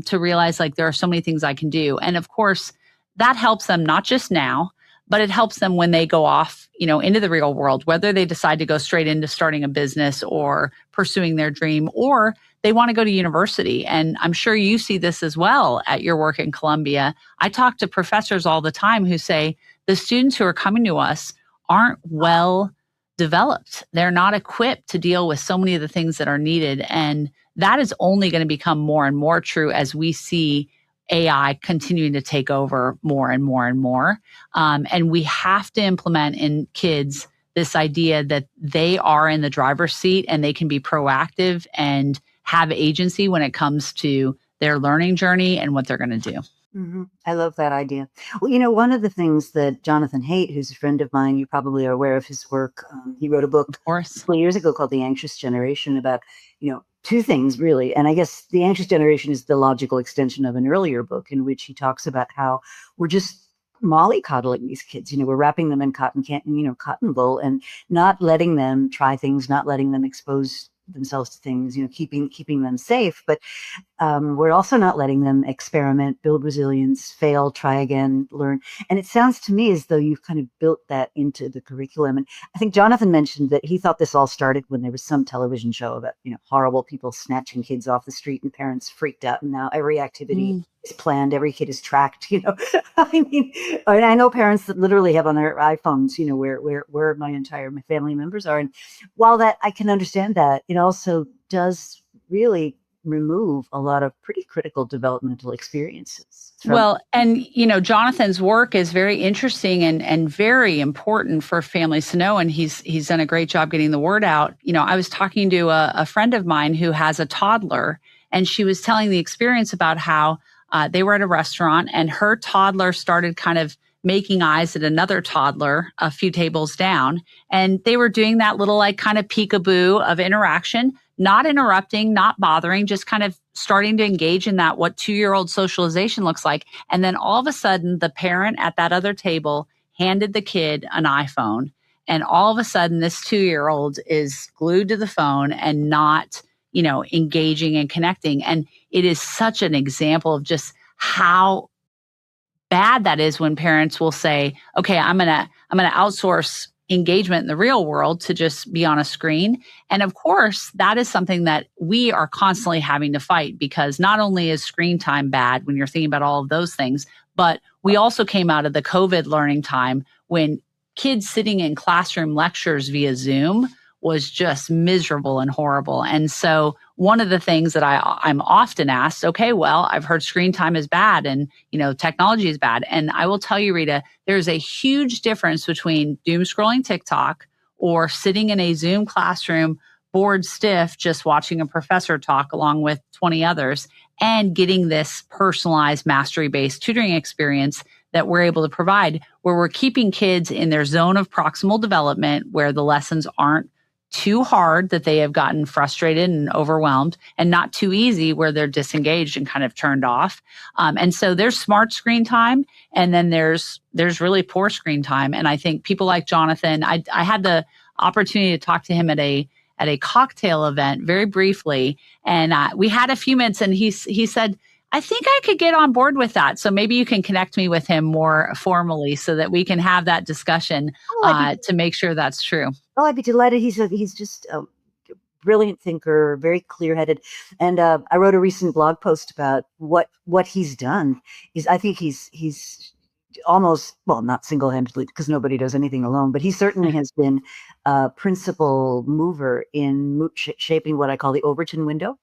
to realize like there are so many things I can do. And of course, that helps them not just now, but it helps them when they go off, into the real world, whether they decide to go straight into starting a business or pursuing their dream, or they want to go to university. And I'm sure you see this as well at your work in Columbia. I talk to professors all the time who say the students who are coming to us aren't well developed. They're not equipped to deal with so many of the things that are needed. And that is only going to become more and more true as we see AI continuing to take over more and more and more. And we have to implement in kids this idea that they are in the driver's seat and they can be proactive and have agency when it comes to their learning journey and what they're going to do. Mm-hmm. I love that idea. Well, one of the things that Jonathan Haidt, who's a friend of mine, you probably are aware of his work. He wrote a book Of course. a couple of years ago called The Anxious Generation about, two things really. And I guess The Anxious Generation is the logical extension of an earlier book in which he talks about how we're just mollycoddling these kids. We're wrapping them in cotton wool and not letting them try things, not letting them expose themselves to things, keeping them safe. But we're also not letting them experiment, build resilience, fail, try again, learn. And it sounds to me as though you've kind of built that into the curriculum. And I think Jonathan mentioned that he thought this all started when there was some television show about, horrible people snatching kids off the street and parents freaked out. And now every activity is planned, every kid is tracked, I mean, and I know parents that literally have on their iPhones, where my family members are. And while that I can understand that, it also does really remove a lot of pretty critical developmental experiences from. Well, and Jonathan's work is very interesting and very important for families to know, and he's done a great job getting the word out. I was talking to a friend of mine who has a toddler, and she was telling the experience about how they were at a restaurant, and her toddler started kind of making eyes at another toddler a few tables down, and they were doing that little like kind of peekaboo of interaction, not interrupting, not bothering, just kind of starting to engage in that what 2-year-old socialization looks like. And then all of a sudden, the parent at that other table handed the kid an iPhone. And all of a sudden, this 2-year-old is glued to the phone and not, engaging and connecting. And it is such an example of just how bad that is when parents will say, okay, I'm gonna outsource engagement in the real world to just be on a screen. And of course, that is something that we are constantly having to fight, because not only is screen time bad when you're thinking about all of those things, but we also came out of the COVID learning time when kids sitting in classroom lectures via Zoom was just miserable and horrible. And so one of the things that I'm often asked, okay, well, I've heard screen time is bad and, technology is bad. And I will tell you, Rita, there's a huge difference between doom scrolling TikTok or sitting in a Zoom classroom, bored stiff, just watching a professor talk along with 20 others, and getting this personalized mastery-based tutoring experience that we're able to provide, where we're keeping kids in their zone of proximal development, where the lessons aren't too hard that they have gotten frustrated and overwhelmed, and not too easy where they're disengaged and kind of turned off. And so there's smart screen time, and then there's really poor screen time. And I think people like Jonathan, I had the opportunity to talk to him at a cocktail event very briefly, and we had a few minutes, and he said, I think I could get on board with that. So maybe you can connect me with him more formally so that we can have that discussion to make sure that's true. Oh, I'd be delighted. He's just a brilliant thinker, very clear-headed. And I wrote a recent blog post about what he's done. I think he's almost, well, not single-handedly, because nobody does anything alone, but he certainly has been a principal mover in shaping what I call the Overton window.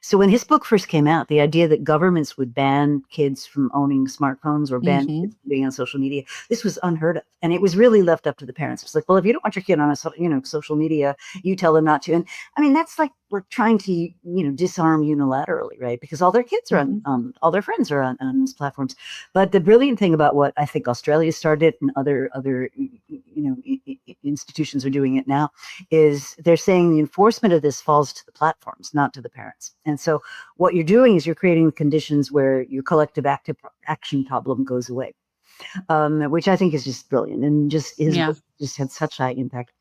So when his book first came out, the idea that governments would ban kids from owning smartphones or ban kids from being on social media, this was unheard of. And it was really left up to the parents. It's like, well, if you don't want your kid on social media, you tell them not to. And I mean, that's like we're trying to, disarm unilaterally, right? Because all their kids are on, all their friends are on these platforms. But the brilliant thing about what I think Australia started and other institutions are doing it now is they're saying the enforcement of this falls to the platforms, not to the parents. And so what you're doing is you're creating conditions where your collective action problem goes away, which I think is just brilliant and just had such high impact.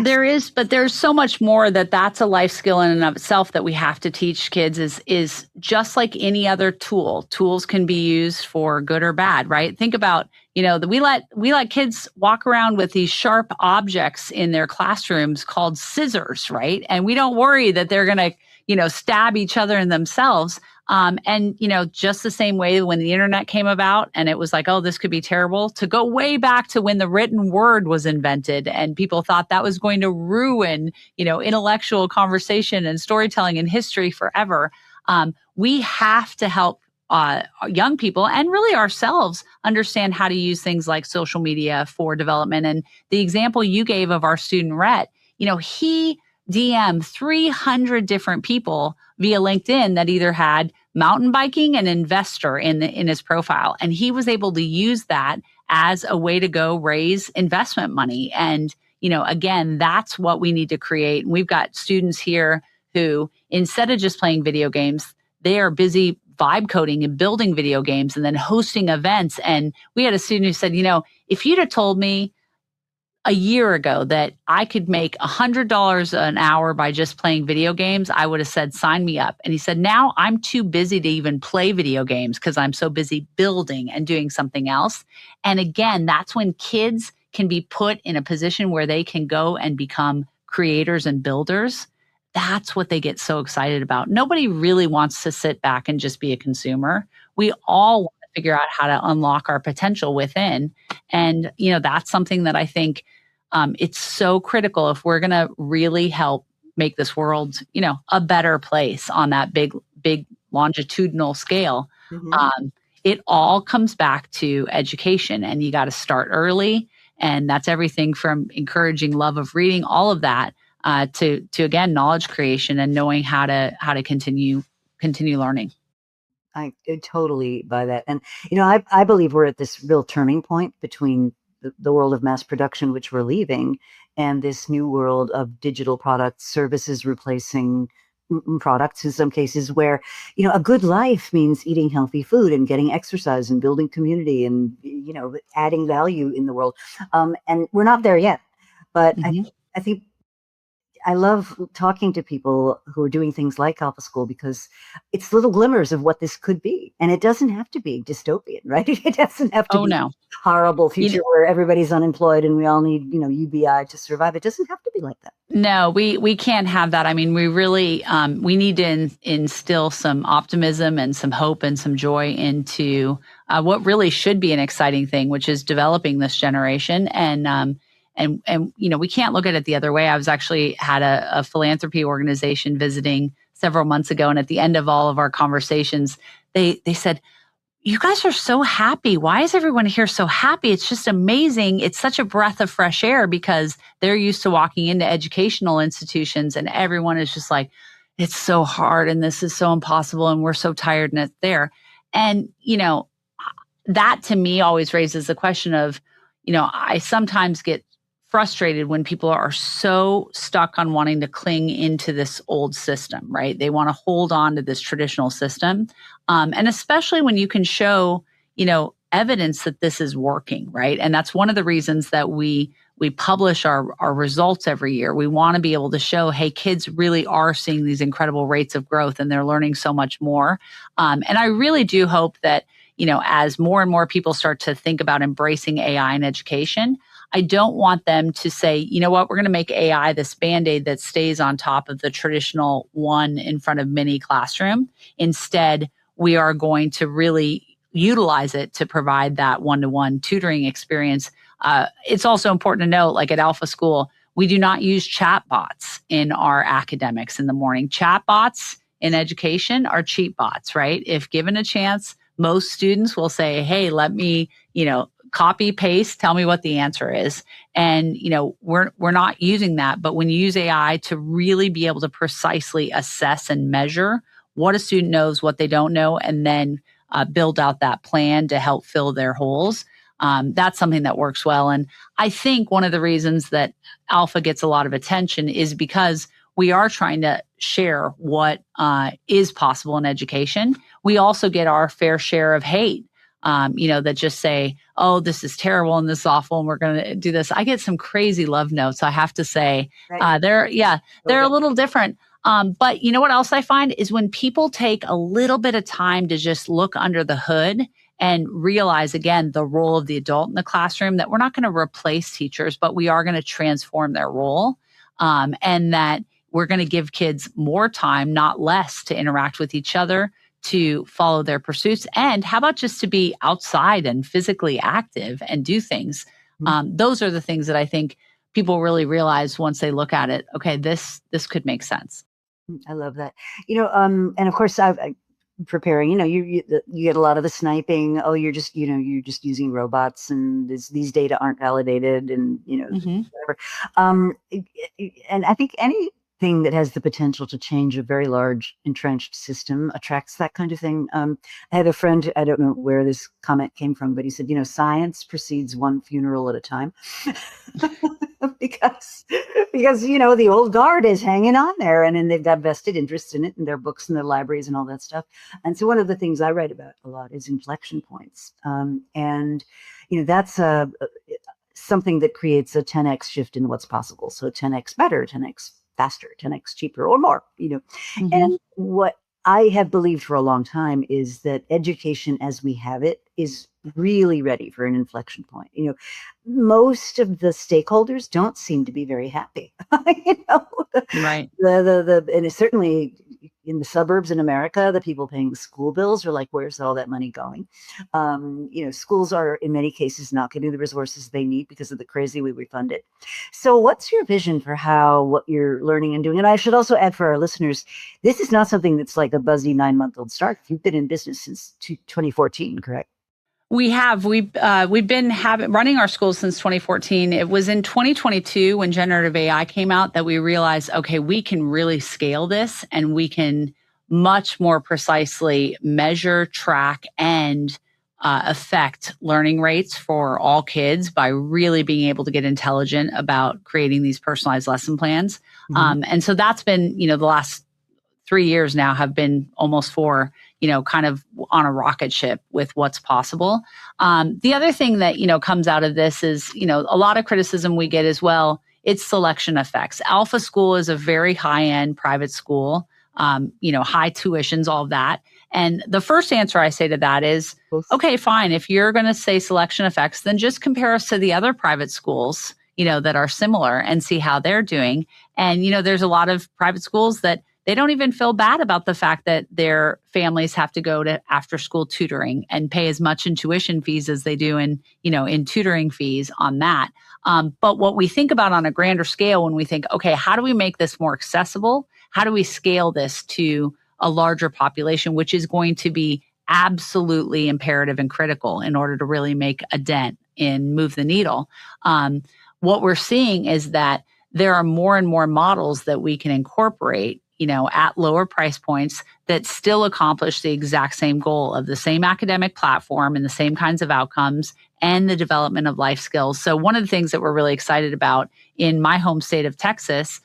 But there's so much more that's a life skill in and of itself that we have to teach kids is just like any other tool. Tools can be used for good or bad, right? Think about, we let kids walk around with these sharp objects in their classrooms called scissors, right? And we don't worry that they're going to, stab each other and themselves. And, just the same way when the internet came about and it was like, oh, this could be terrible, to go way back to when the written word was invented and people thought that was going to ruin, intellectual conversation and storytelling and history forever. We have to help young people and really ourselves understand how to use things like social media for development. And the example you gave of our student Rhett, he DM'd 300 different people via LinkedIn that either had mountain biking and investor in his profile. And he was able to use that as a way to go raise investment money. And, again, that's what we need to create. And we've got students here who, instead of just playing video games, they are busy vibe coding and building video games and then hosting events. And we had a student who said, if you'd have told me a year ago that I could make $100 an hour by just playing video games, I would have said, sign me up. And he said, now I'm too busy to even play video games because I'm so busy building and doing something else. And again, that's when kids can be put in a position where they can go and become creators and builders. That's what they get so excited about. Nobody really wants to sit back and just be a consumer. we all want to figure out how to unlock our potential within. And, that's something that I think it's so critical if we're going to really help make this world, a better place on that big, big longitudinal scale. It all comes back to education, and you got to start early. And that's everything from encouraging love of reading, all of that, to again, knowledge creation and knowing how to continue learning. I totally buy that. And, I believe we're at this real turning point between the world of mass production, which we're leaving, and this new world of digital products, services replacing products in some cases, where, a good life means eating healthy food and getting exercise and building community and, adding value in the world. And we're not there yet. But I think I love talking to people who are doing things like Alpha School, because it's little glimmers of what this could be. And it doesn't have to be dystopian, right? It doesn't have to be a horrible future where everybody's unemployed and we all need, UBI to survive. It doesn't have to be like that. No, we can't have that. I mean, we really, we need to instill some optimism and some hope and some joy into what really should be an exciting thing, which is developing this generation. And we can't look at it the other way. I was actually had a philanthropy organization visiting several months ago, and at the end of all of our conversations, they said, "You guys are so happy. Why is everyone here so happy? It's just amazing. It's such a breath of fresh air," because they're used to walking into educational institutions and everyone is just like, "It's so hard and this is so impossible and we're so tired and it's there." And, that to me always raises the question of, I sometimes get frustrated when people are so stuck on wanting to cling into this old system, right? They want to hold on to this traditional system. And especially when you can show, evidence that this is working, right? And that's one of the reasons that we publish our results every year. We want to be able to show, hey, kids really are seeing these incredible rates of growth and they're learning so much more. And I really do hope that, as more and more people start to think about embracing AI in education, I don't want them to say, you know what, we're going to make AI this Band-Aid that stays on top of the traditional one in front of many classroom. Instead, we are going to really utilize it to provide that one-to-one tutoring experience. It's also important to note, like at Alpha School, we do not use chat bots in our academics in the morning. Chat bots in education are cheat bots, right? If given a chance, most students will say, hey, let me, copy, paste, tell me what the answer is. And, we're not using that. But when you use AI to really be able to precisely assess and measure what a student knows, what they don't know, and then build out that plan to help fill their holes, that's something that works well. And I think one of the reasons that Alpha gets a lot of attention is because we are trying to share what is possible in education. We also get our fair share of hate. That just say, oh, this is terrible and this is awful and we're going to do this. I get some crazy love notes, I have to say. Right. They're a little different. But what else I find is when people take a little bit of time to just look under the hood and realize, again, the role of the adult in the classroom, that we're not going to replace teachers, but we are going to transform their role, and that we're going to give kids more time, not less, to interact with each other, to follow their pursuits. And how about just to be outside and physically active and do things? Those are the things that I think people really realize once they look at it. Okay, this could make sense. I love that. And of course, I preparing. You get a lot of the sniping. Oh, you're just using robots, and these data aren't validated, and whatever. And I think anything that has the potential to change a very large entrenched system attracts that kind of thing. I had a friend, I don't know where this comment came from, but he said, science proceeds one funeral at a time. because the old guard is hanging on there, and then they've got vested interest in it, and their books and their libraries and all that stuff. And so one of the things I write about a lot is inflection points. And that's something that creates a 10x shift in what's possible. So 10x better, 10x faster, 10x cheaper, or more. And what I have believed for a long time is that education as we have it is really ready for an inflection point. Most of the stakeholders don't seem to be very happy. Right. And it's certainly in the suburbs in America, the people paying the school bills are like, where's all that money going? Schools are in many cases not getting the resources they need because of the crazy way we fund it. So what's your vision for how what you're learning and doing? And I should also add for our listeners, this is not something that's like a buzzy 9-month-old start. You've been in business since 2014, correct? We have. We've been running our schools since 2014. It was in 2022 when generative AI came out that we realized, okay, we can really scale this and we can much more precisely measure, track, and affect learning rates for all kids by really being able to get intelligent about creating these personalized lesson plans. And so that's been, the last 3 years now have been almost 4, kind of on a rocket ship with what's possible. The other thing that, comes out of this is, a lot of criticism we get as well, it's selection effects. Alpha School is a very high-end private school, high tuitions, all of that. And the first answer I say to that is, okay, fine. If you're going to say selection effects, then just compare us to the other private schools, that are similar and see how they're doing. And, there's a lot of private schools that they don't even feel bad about the fact that their families have to go to after school tutoring and pay as much in tuition fees as they do in tutoring fees on that. But what we think about on a grander scale when we think, okay, how do we make this more accessible? How do we scale this to a larger population, which is going to be absolutely imperative and critical in order to really make a dent and move the needle? What we're seeing is that there are more and more models that we can incorporate at lower price points that still accomplish the exact same goal of the same academic platform and the same kinds of outcomes and the development of life skills. So one of the things that we're really excited about in my home state of Texas,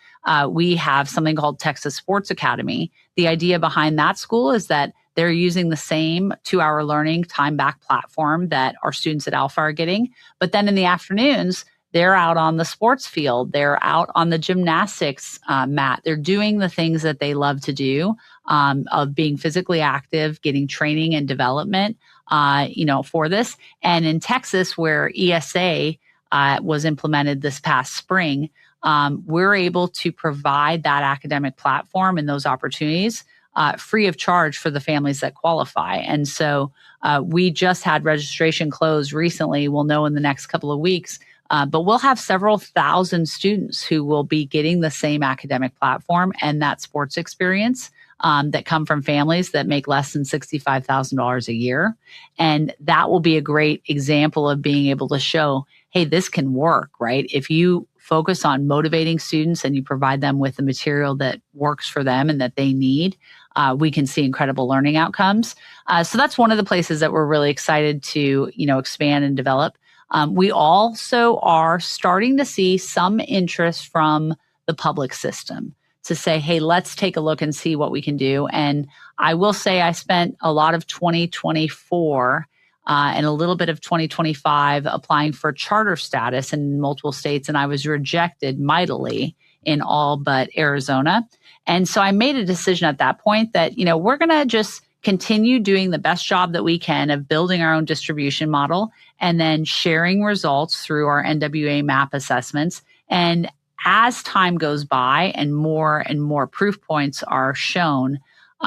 we have something called Texas Sports Academy. The idea behind that school is that they're using the same 2-hour learning time back platform that our students at Alpha are getting. But then in the afternoons, they're out on the sports field. They're out on the gymnastics mat. They're doing the things that they love to do, of being physically active, getting training and development, for this. And in Texas, where ESA was implemented this past spring, we're able to provide that academic platform and those opportunities free of charge for the families that qualify. And so we just had registration close recently. We'll know in the next couple of weeks. But we'll have several thousand students who will be getting the same academic platform and that sports experience that come from families that make less than $65,000 a year. And that will be a great example of being able to show, hey, this can work, right? If you focus on motivating students and you provide them with the material that works for them and that they need, we can see incredible learning outcomes. So that's one of the places that we're really excited to, expand and develop. We also are starting to see some interest from the public system to say, hey, let's take a look and see what we can do. And I will say I spent a lot of 2024 and a little bit of 2025 applying for charter status in multiple states, and I was rejected mightily in all but Arizona. And so I made a decision at that point that, we're going to just continue doing the best job that we can of building our own distribution model and then sharing results through our NWA MAP assessments. And as time goes by and more proof points are shown,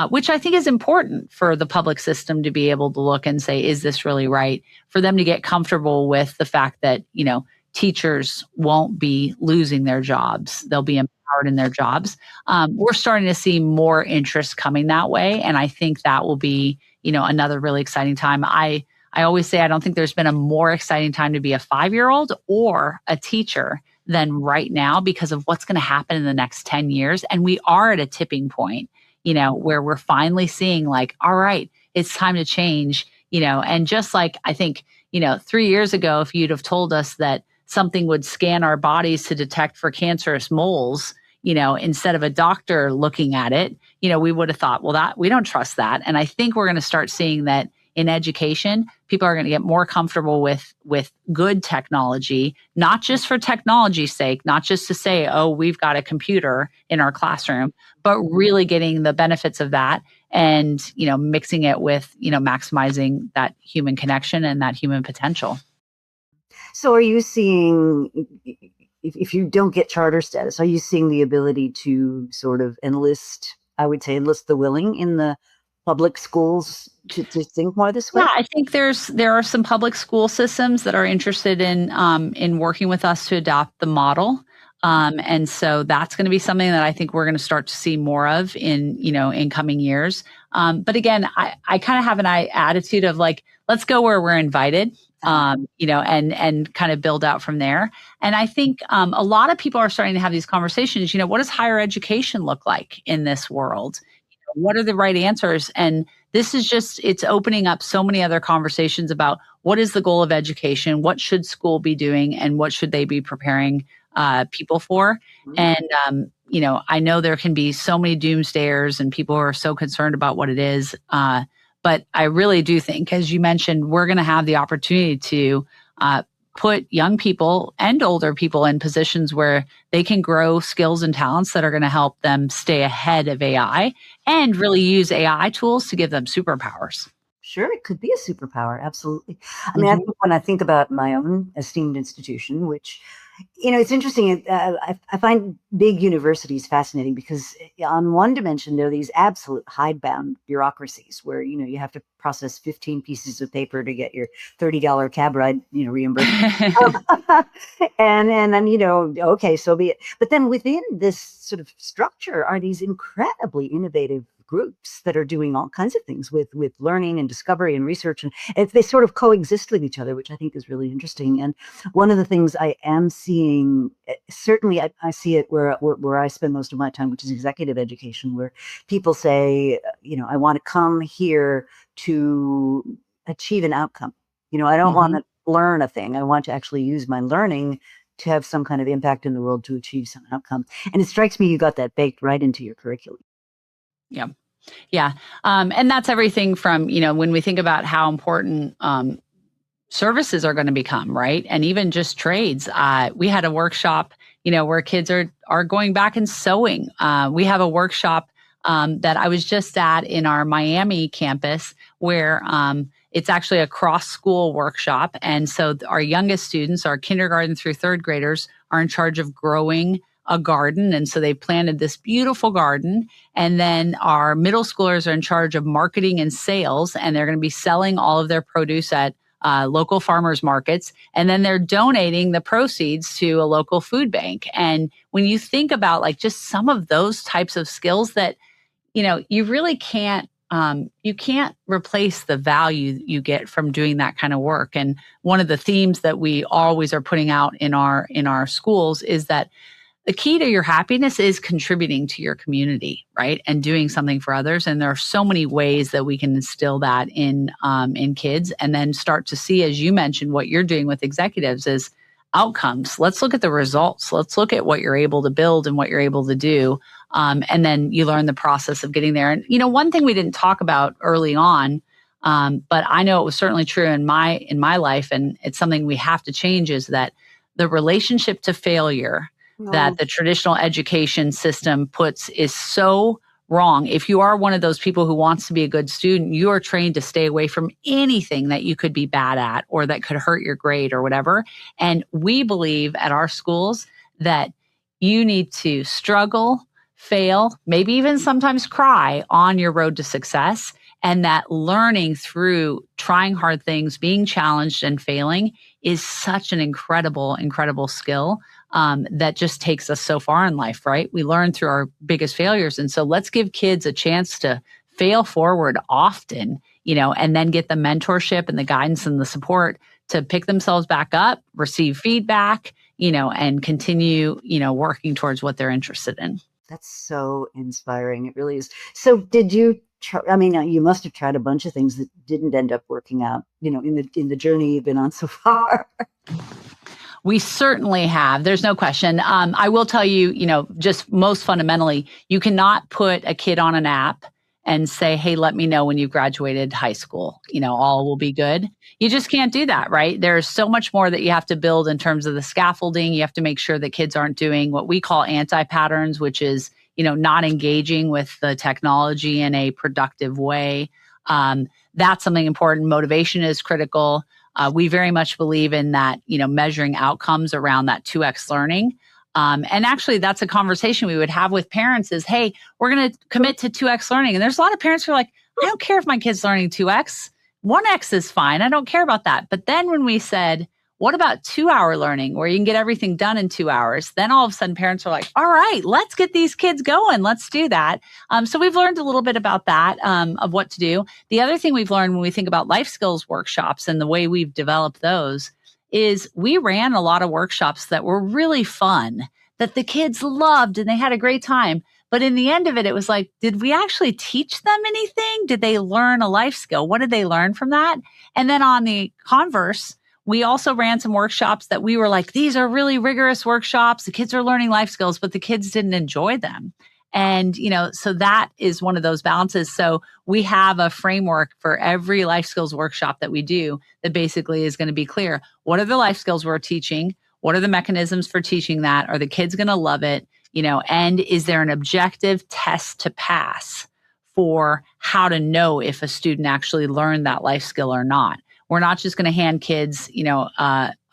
which I think is important for the public system to be able to look and say, is this really right? For them to get comfortable with the fact that, teachers won't be losing their jobs. They'll be empowered in their jobs. We're starting to see more interest coming that way. And I think that will be, another really exciting time. I always say I don't think there's been a more exciting time to be a 5-year-old or a teacher than right now because of what's going to happen in the next 10 years. And we are at a tipping point, where we're finally seeing like, all right, it's time to change, and just like, I think, 3 years ago, if you'd have told us that something would scan our bodies to detect for cancerous moles, instead of a doctor looking at it, we would have thought, well, that we don't trust that. And I think we're going to start seeing that in education, people are going to get more comfortable with good technology, not just for technology's sake, not just to say, oh, we've got a computer in our classroom, but really getting the benefits of that and, mixing it with, maximizing that human connection and that human potential. So are you seeing, if you don't get charter status, are you seeing the ability to sort of enlist I would say, enlist the willing in the public schools to think more this way? Yeah, I think there are some public school systems that are interested in working with us to adopt the model. And so that's going to be something that I think we're going to start to see more of in coming years. But again, I kind of have an attitude of like, let's go where we're invited, and kind of build out from there. And I think a lot of people are starting to have these conversations. What does higher education look like in this world? What are the right answers? And this is it's opening up so many other conversations about what is the goal of education, what should school be doing, and what should they be preparing people for. And, I know there can be so many doomsdayers and people who are so concerned about what it is. But I really do think, as you mentioned, we're going to have the opportunity to put young people and older people in positions where they can grow skills and talents that are going to help them stay ahead of AI and really use AI tools to give them superpowers. Sure, it could be a superpower. Absolutely. I mean, I think when I think about my own esteemed institution, which, it's interesting. I find big universities fascinating because on one dimension, there are these absolute hidebound bureaucracies where, you have to process 15 pieces of paper to get your $30 cab ride, reimbursed. and then, okay, so be it. But then within this sort of structure are these incredibly innovative groups that are doing all kinds of things with learning and discovery and research, and they sort of coexist with each other, which I think is really interesting. And one of the things I am seeing, certainly I see it where I spend most of my time, which is executive education, where people say, I want to come here to achieve an outcome. I don't want to learn a thing. I want to actually use my learning to have some kind of impact in the world to achieve some outcome. And it strikes me you got that baked right into your curriculum. Yeah. Yeah. And that's everything from, when we think about how important services are going to become, right? And even just trades. We had a workshop, where kids are going back and sewing. We have a workshop that I was just at in our Miami campus where it's actually a cross-school workshop. And so our youngest students, our kindergarten through third graders, are in charge of growing a garden. And so they planted this beautiful garden. And then our middle schoolers are in charge of marketing and sales, and they're going to be selling all of their produce at local farmers markets. And then they're donating the proceeds to a local food bank. And when you think about like just some of those types of skills that, you really can't, you can't replace the value you get from doing that kind of work. And one of the themes that we always are putting out in our schools is that the key to your happiness is contributing to your community, right? And doing something for others. And there are so many ways that we can instill that in kids, and then start to see, as you mentioned, what you're doing with executives is outcomes. Let's look at the results. Let's look at what you're able to build and what you're able to do. And then you learn the process of getting there. And, one thing we didn't talk about early on, but I know it was certainly true in my life, and it's something we have to change, is that the relationship to failure that the traditional education system puts is so wrong. If you are one of those people who wants to be a good student, you are trained to stay away from anything that you could be bad at or that could hurt your grade or whatever. And we believe at our schools that you need to struggle, fail, maybe even sometimes cry on your road to success. And that learning through trying hard things, being challenged and failing is such an incredible, incredible skill that just takes us so far in life, right? We learn through our biggest failures. And so let's give kids a chance to fail forward often, and then get the mentorship and the guidance and the support to pick themselves back up, receive feedback, and continue, working towards what they're interested in. That's so inspiring. It really is. So did you you must have tried a bunch of things that didn't end up working out, in the journey you've been on so far. We certainly have. There's no question. I will tell you, just most fundamentally, you cannot put a kid on an app and say, hey, let me know when you've graduated high school, all will be good. You just can't do that, right? There's so much more that you have to build in terms of the scaffolding. You have to make sure that kids aren't doing what we call anti-patterns, which is, not engaging with the technology in a productive way. That's something important. Motivation is critical. We very much believe in that, measuring outcomes around that 2x learning. And actually, that's a conversation we would have with parents is, hey, we're going to commit to 2x learning. And there's a lot of parents who are like, I don't care if my kid's learning 2x. 1x is fine. I don't care about that. But then when we said, what about 2-hour learning where you can get everything done in 2 hours? Then all of a sudden parents are like, all right, let's get these kids going. Let's do that. So we've learned a little bit about that, of what to do. The other thing we've learned when we think about life skills workshops and the way we've developed those is we ran a lot of workshops that were really fun, that the kids loved and they had a great time. But in the end of it, it was like, did we actually teach them anything? Did they learn a life skill? What did they learn from that? And then on the converse, we also ran some workshops that we were like, these are really rigorous workshops. The kids are learning life skills, but the kids didn't enjoy them. And, so that is one of those balances. So we have a framework for every life skills workshop that we do that basically is going to be clear. What are the life skills we're teaching? What are the mechanisms for teaching that? Are the kids going to love it? And is there an objective test to pass for how to know if a student actually learned that life skill or not? We're not just going to hand kids,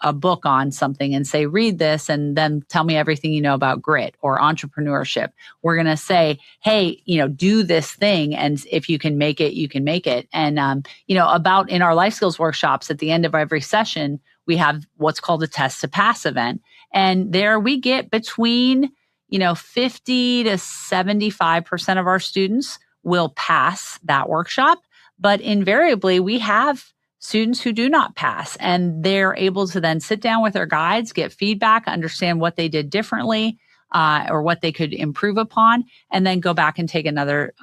a book on something and say, read this and then tell me everything you know about grit or entrepreneurship. We're going to say, hey, do this thing. And if you can make it, you can make it. And, about in our life skills workshops at the end of every session, we have what's called a test to pass event. And there we get between, 50 to 75% of our students will pass that workshop. But invariably, we have students who do not pass, and they're able to then sit down with their guides, get feedback, understand what they did differently, or what they could improve upon, and then go back and take another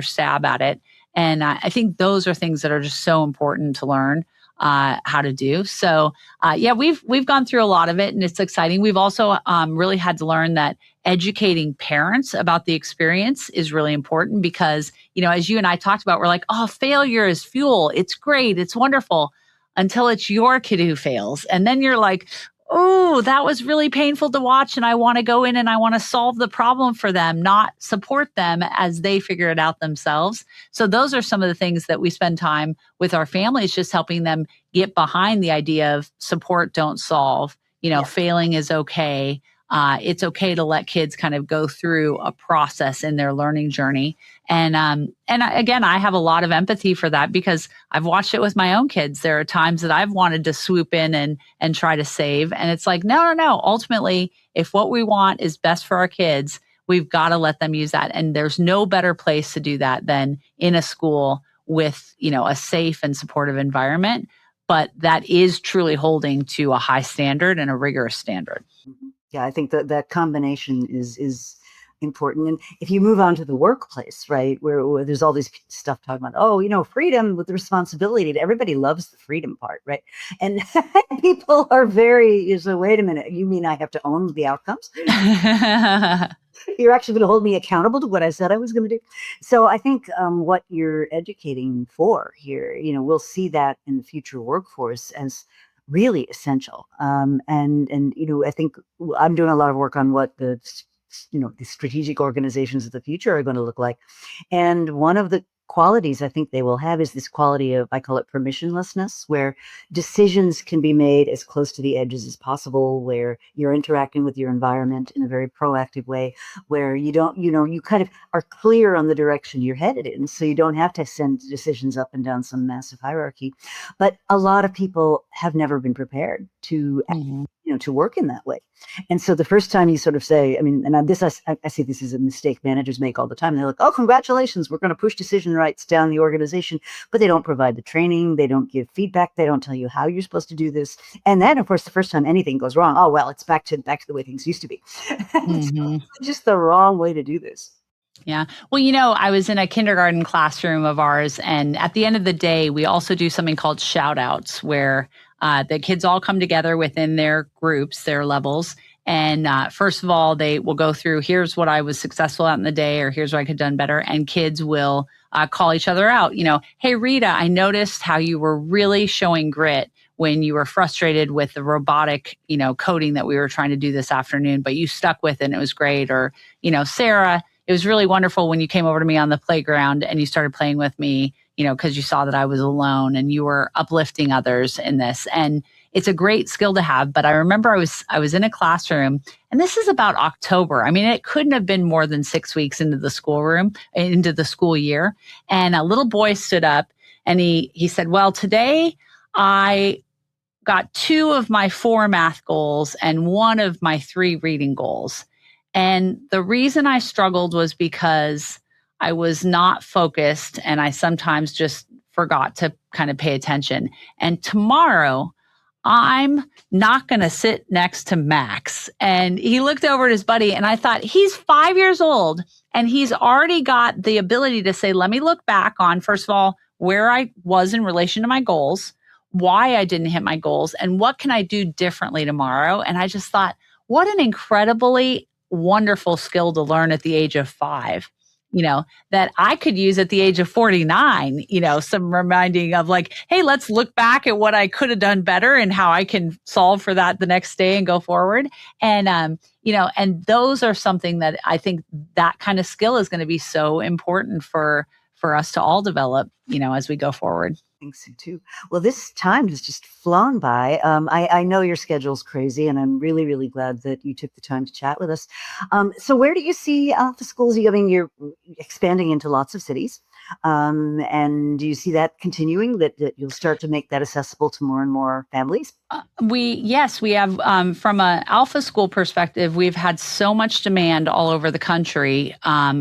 stab at it. And I think those are things that are just so important to learn how to do. So, we've gone through a lot of it, and it's exciting. We've also really had to learn that educating parents about the experience is really important because, as you and I talked about, we're like, oh, failure is fuel. It's great. It's wonderful until it's your kid who fails. And then you're like, oh, that was really painful to watch. And I want to go in and I want to solve the problem for them, not support them as they figure it out themselves. So those are some of the things that we spend time with our families, just helping them get behind the idea of support, don't solve, failing is okay. It's okay to let kids kind of go through a process in their learning journey. And again, I have a lot of empathy for that because I've watched it with my own kids. There are times that I've wanted to swoop in and try to save. And it's like, no. Ultimately, if what we want is best for our kids, we've got to let them use that. And there's no better place to do that than in a school with, a safe and supportive environment. But that is truly holding to a high standard and a rigorous standard. Yeah, I think that combination is important. And if you move on to the workplace, right, where there's all this stuff talking about, freedom with the responsibility, everybody loves the freedom part, right? And people are so wait a minute, you mean I have to own the outcomes? You're actually going to hold me accountable to what I said I was going to do. So I think what you're educating for here, we'll see that in the future workforce as really essential. And I think I'm doing a lot of work on what the strategic organizations of the future are going to look like. And one of the qualities I think they will have is this quality of, I call it permissionlessness, where decisions can be made as close to the edges as possible, where you're interacting with your environment in a very proactive way, where you don't, you kind of are clear on the direction you're headed in. So you don't have to send decisions up and down some massive hierarchy. But a lot of people have never been prepared to to work in that way. And so the first time you sort of say, I see this is a mistake managers make all the time. They're like, oh, congratulations, we're going to push decision rights down the organization, but they don't provide the training. They don't give feedback. They don't tell you how you're supposed to do this. And then, of course, the first time anything goes wrong, oh, well, it's back to the way things used to be. It's just the wrong way to do this. Yeah. Well, I was in a kindergarten classroom of ours, and at the end of the day, we also do something called shout outs where the kids all come together within their groups, their levels. And first of all, they will go through, here's what I was successful at in the day, or here's what I could have done better. And kids will call each other out. Hey, Rita, I noticed how you were really showing grit when you were frustrated with the robotic, coding that we were trying to do this afternoon, but you stuck with it and it was great. Or, Sarah, it was really wonderful when you came over to me on the playground and you started playing with me, because you saw that I was alone and you were uplifting others in this. And it's a great skill to have. But I remember I was in a classroom, and this is about October. I mean, it couldn't have been more than 6 weeks into the into the school year. And a little boy stood up and he said, well, today I got 2 of my 4 math goals and 1 of my 3 reading goals. And the reason I struggled was because I was not focused and I sometimes just forgot to kind of pay attention. And tomorrow, I'm not going to sit next to Max. And he looked over at his buddy, and I thought, he's 5 years old and he's already got the ability to say, let me look back on, first of all, where I was in relation to my goals, why I didn't hit my goals, and what can I do differently tomorrow. And I just thought, what an incredibly wonderful skill to learn at the age of 5. That I could use at the age of 49, some reminding of like, hey, let's look back at what I could have done better and how I can solve for that the next day and go forward. And, and those are something that I think that kind of skill is going to be so important for us to all develop, as we go forward. I think so too. Well, this time has just flown by. I know your schedule's crazy, and I'm really, really glad that you took the time to chat with us. So where do you see Alpha Schools? I mean, you're expanding into lots of cities. And do you see that continuing, that you'll start to make that accessible to more and more families? We have, from an Alpha School perspective, we've had so much demand all over the country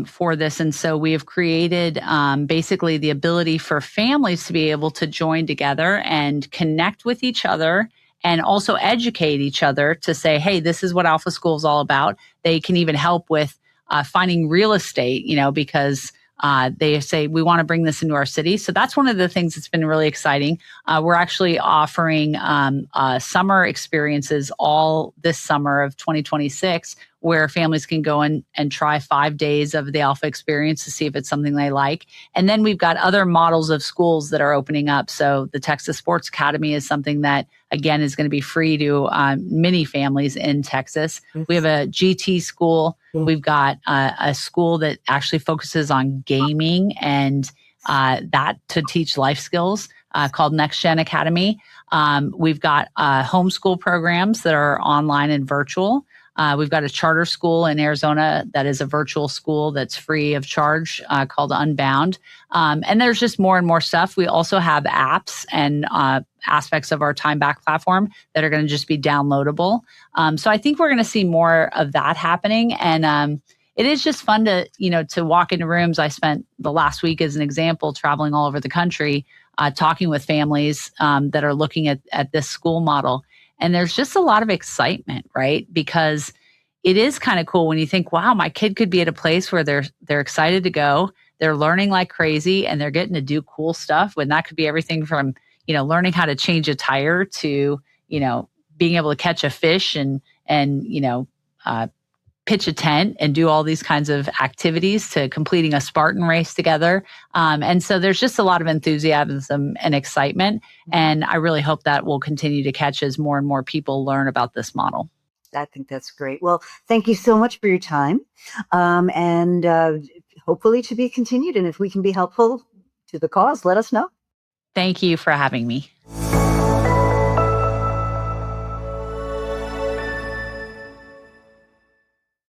for this. And so we have created basically the ability for families to be able to join together and connect with each other and also educate each other to say, hey, this is what Alpha School is all about. They can even help with finding real estate, because they say, we want to bring this into our city. So that's one of the things that's been really exciting. We're actually offering summer experiences all this summer of 2026, where families can go and try 5 days of the Alpha experience to see if it's something they like. And then we've got other models of schools that are opening up. So the Texas Sports Academy is something that, again, is going to be free to many families in Texas. Yes. We have a GT school. Yeah. We've got a school that actually focuses on gaming and that to teach life skills called Next Gen Academy. We've got homeschool programs that are online and virtual. We've got a charter school in Arizona that is a virtual school that's free of charge called Unbound. And there's just more and more stuff. We also have apps and aspects of our Time Back platform that are going to just be downloadable. So I think we're going to see more of that happening. And it is just fun to, to walk into rooms. I spent the last week, as an example, traveling all over the country, talking with families that are looking at this school model. And there's just a lot of excitement, right? Because it is kind of cool when you think, wow, my kid could be at a place where they're excited to go, they're learning like crazy, and they're getting to do cool stuff. When that could be everything from, learning how to change a tire to, being able to catch a fish and pitch a tent and do all these kinds of activities to completing a Spartan race together. And so there's just a lot of enthusiasm and excitement. And I really hope that will continue to catch as more and more people learn about this model. I think that's great. Well, thank you so much for your time. And hopefully to be continued. And if we can be helpful to the cause, let us know. Thank you for having me.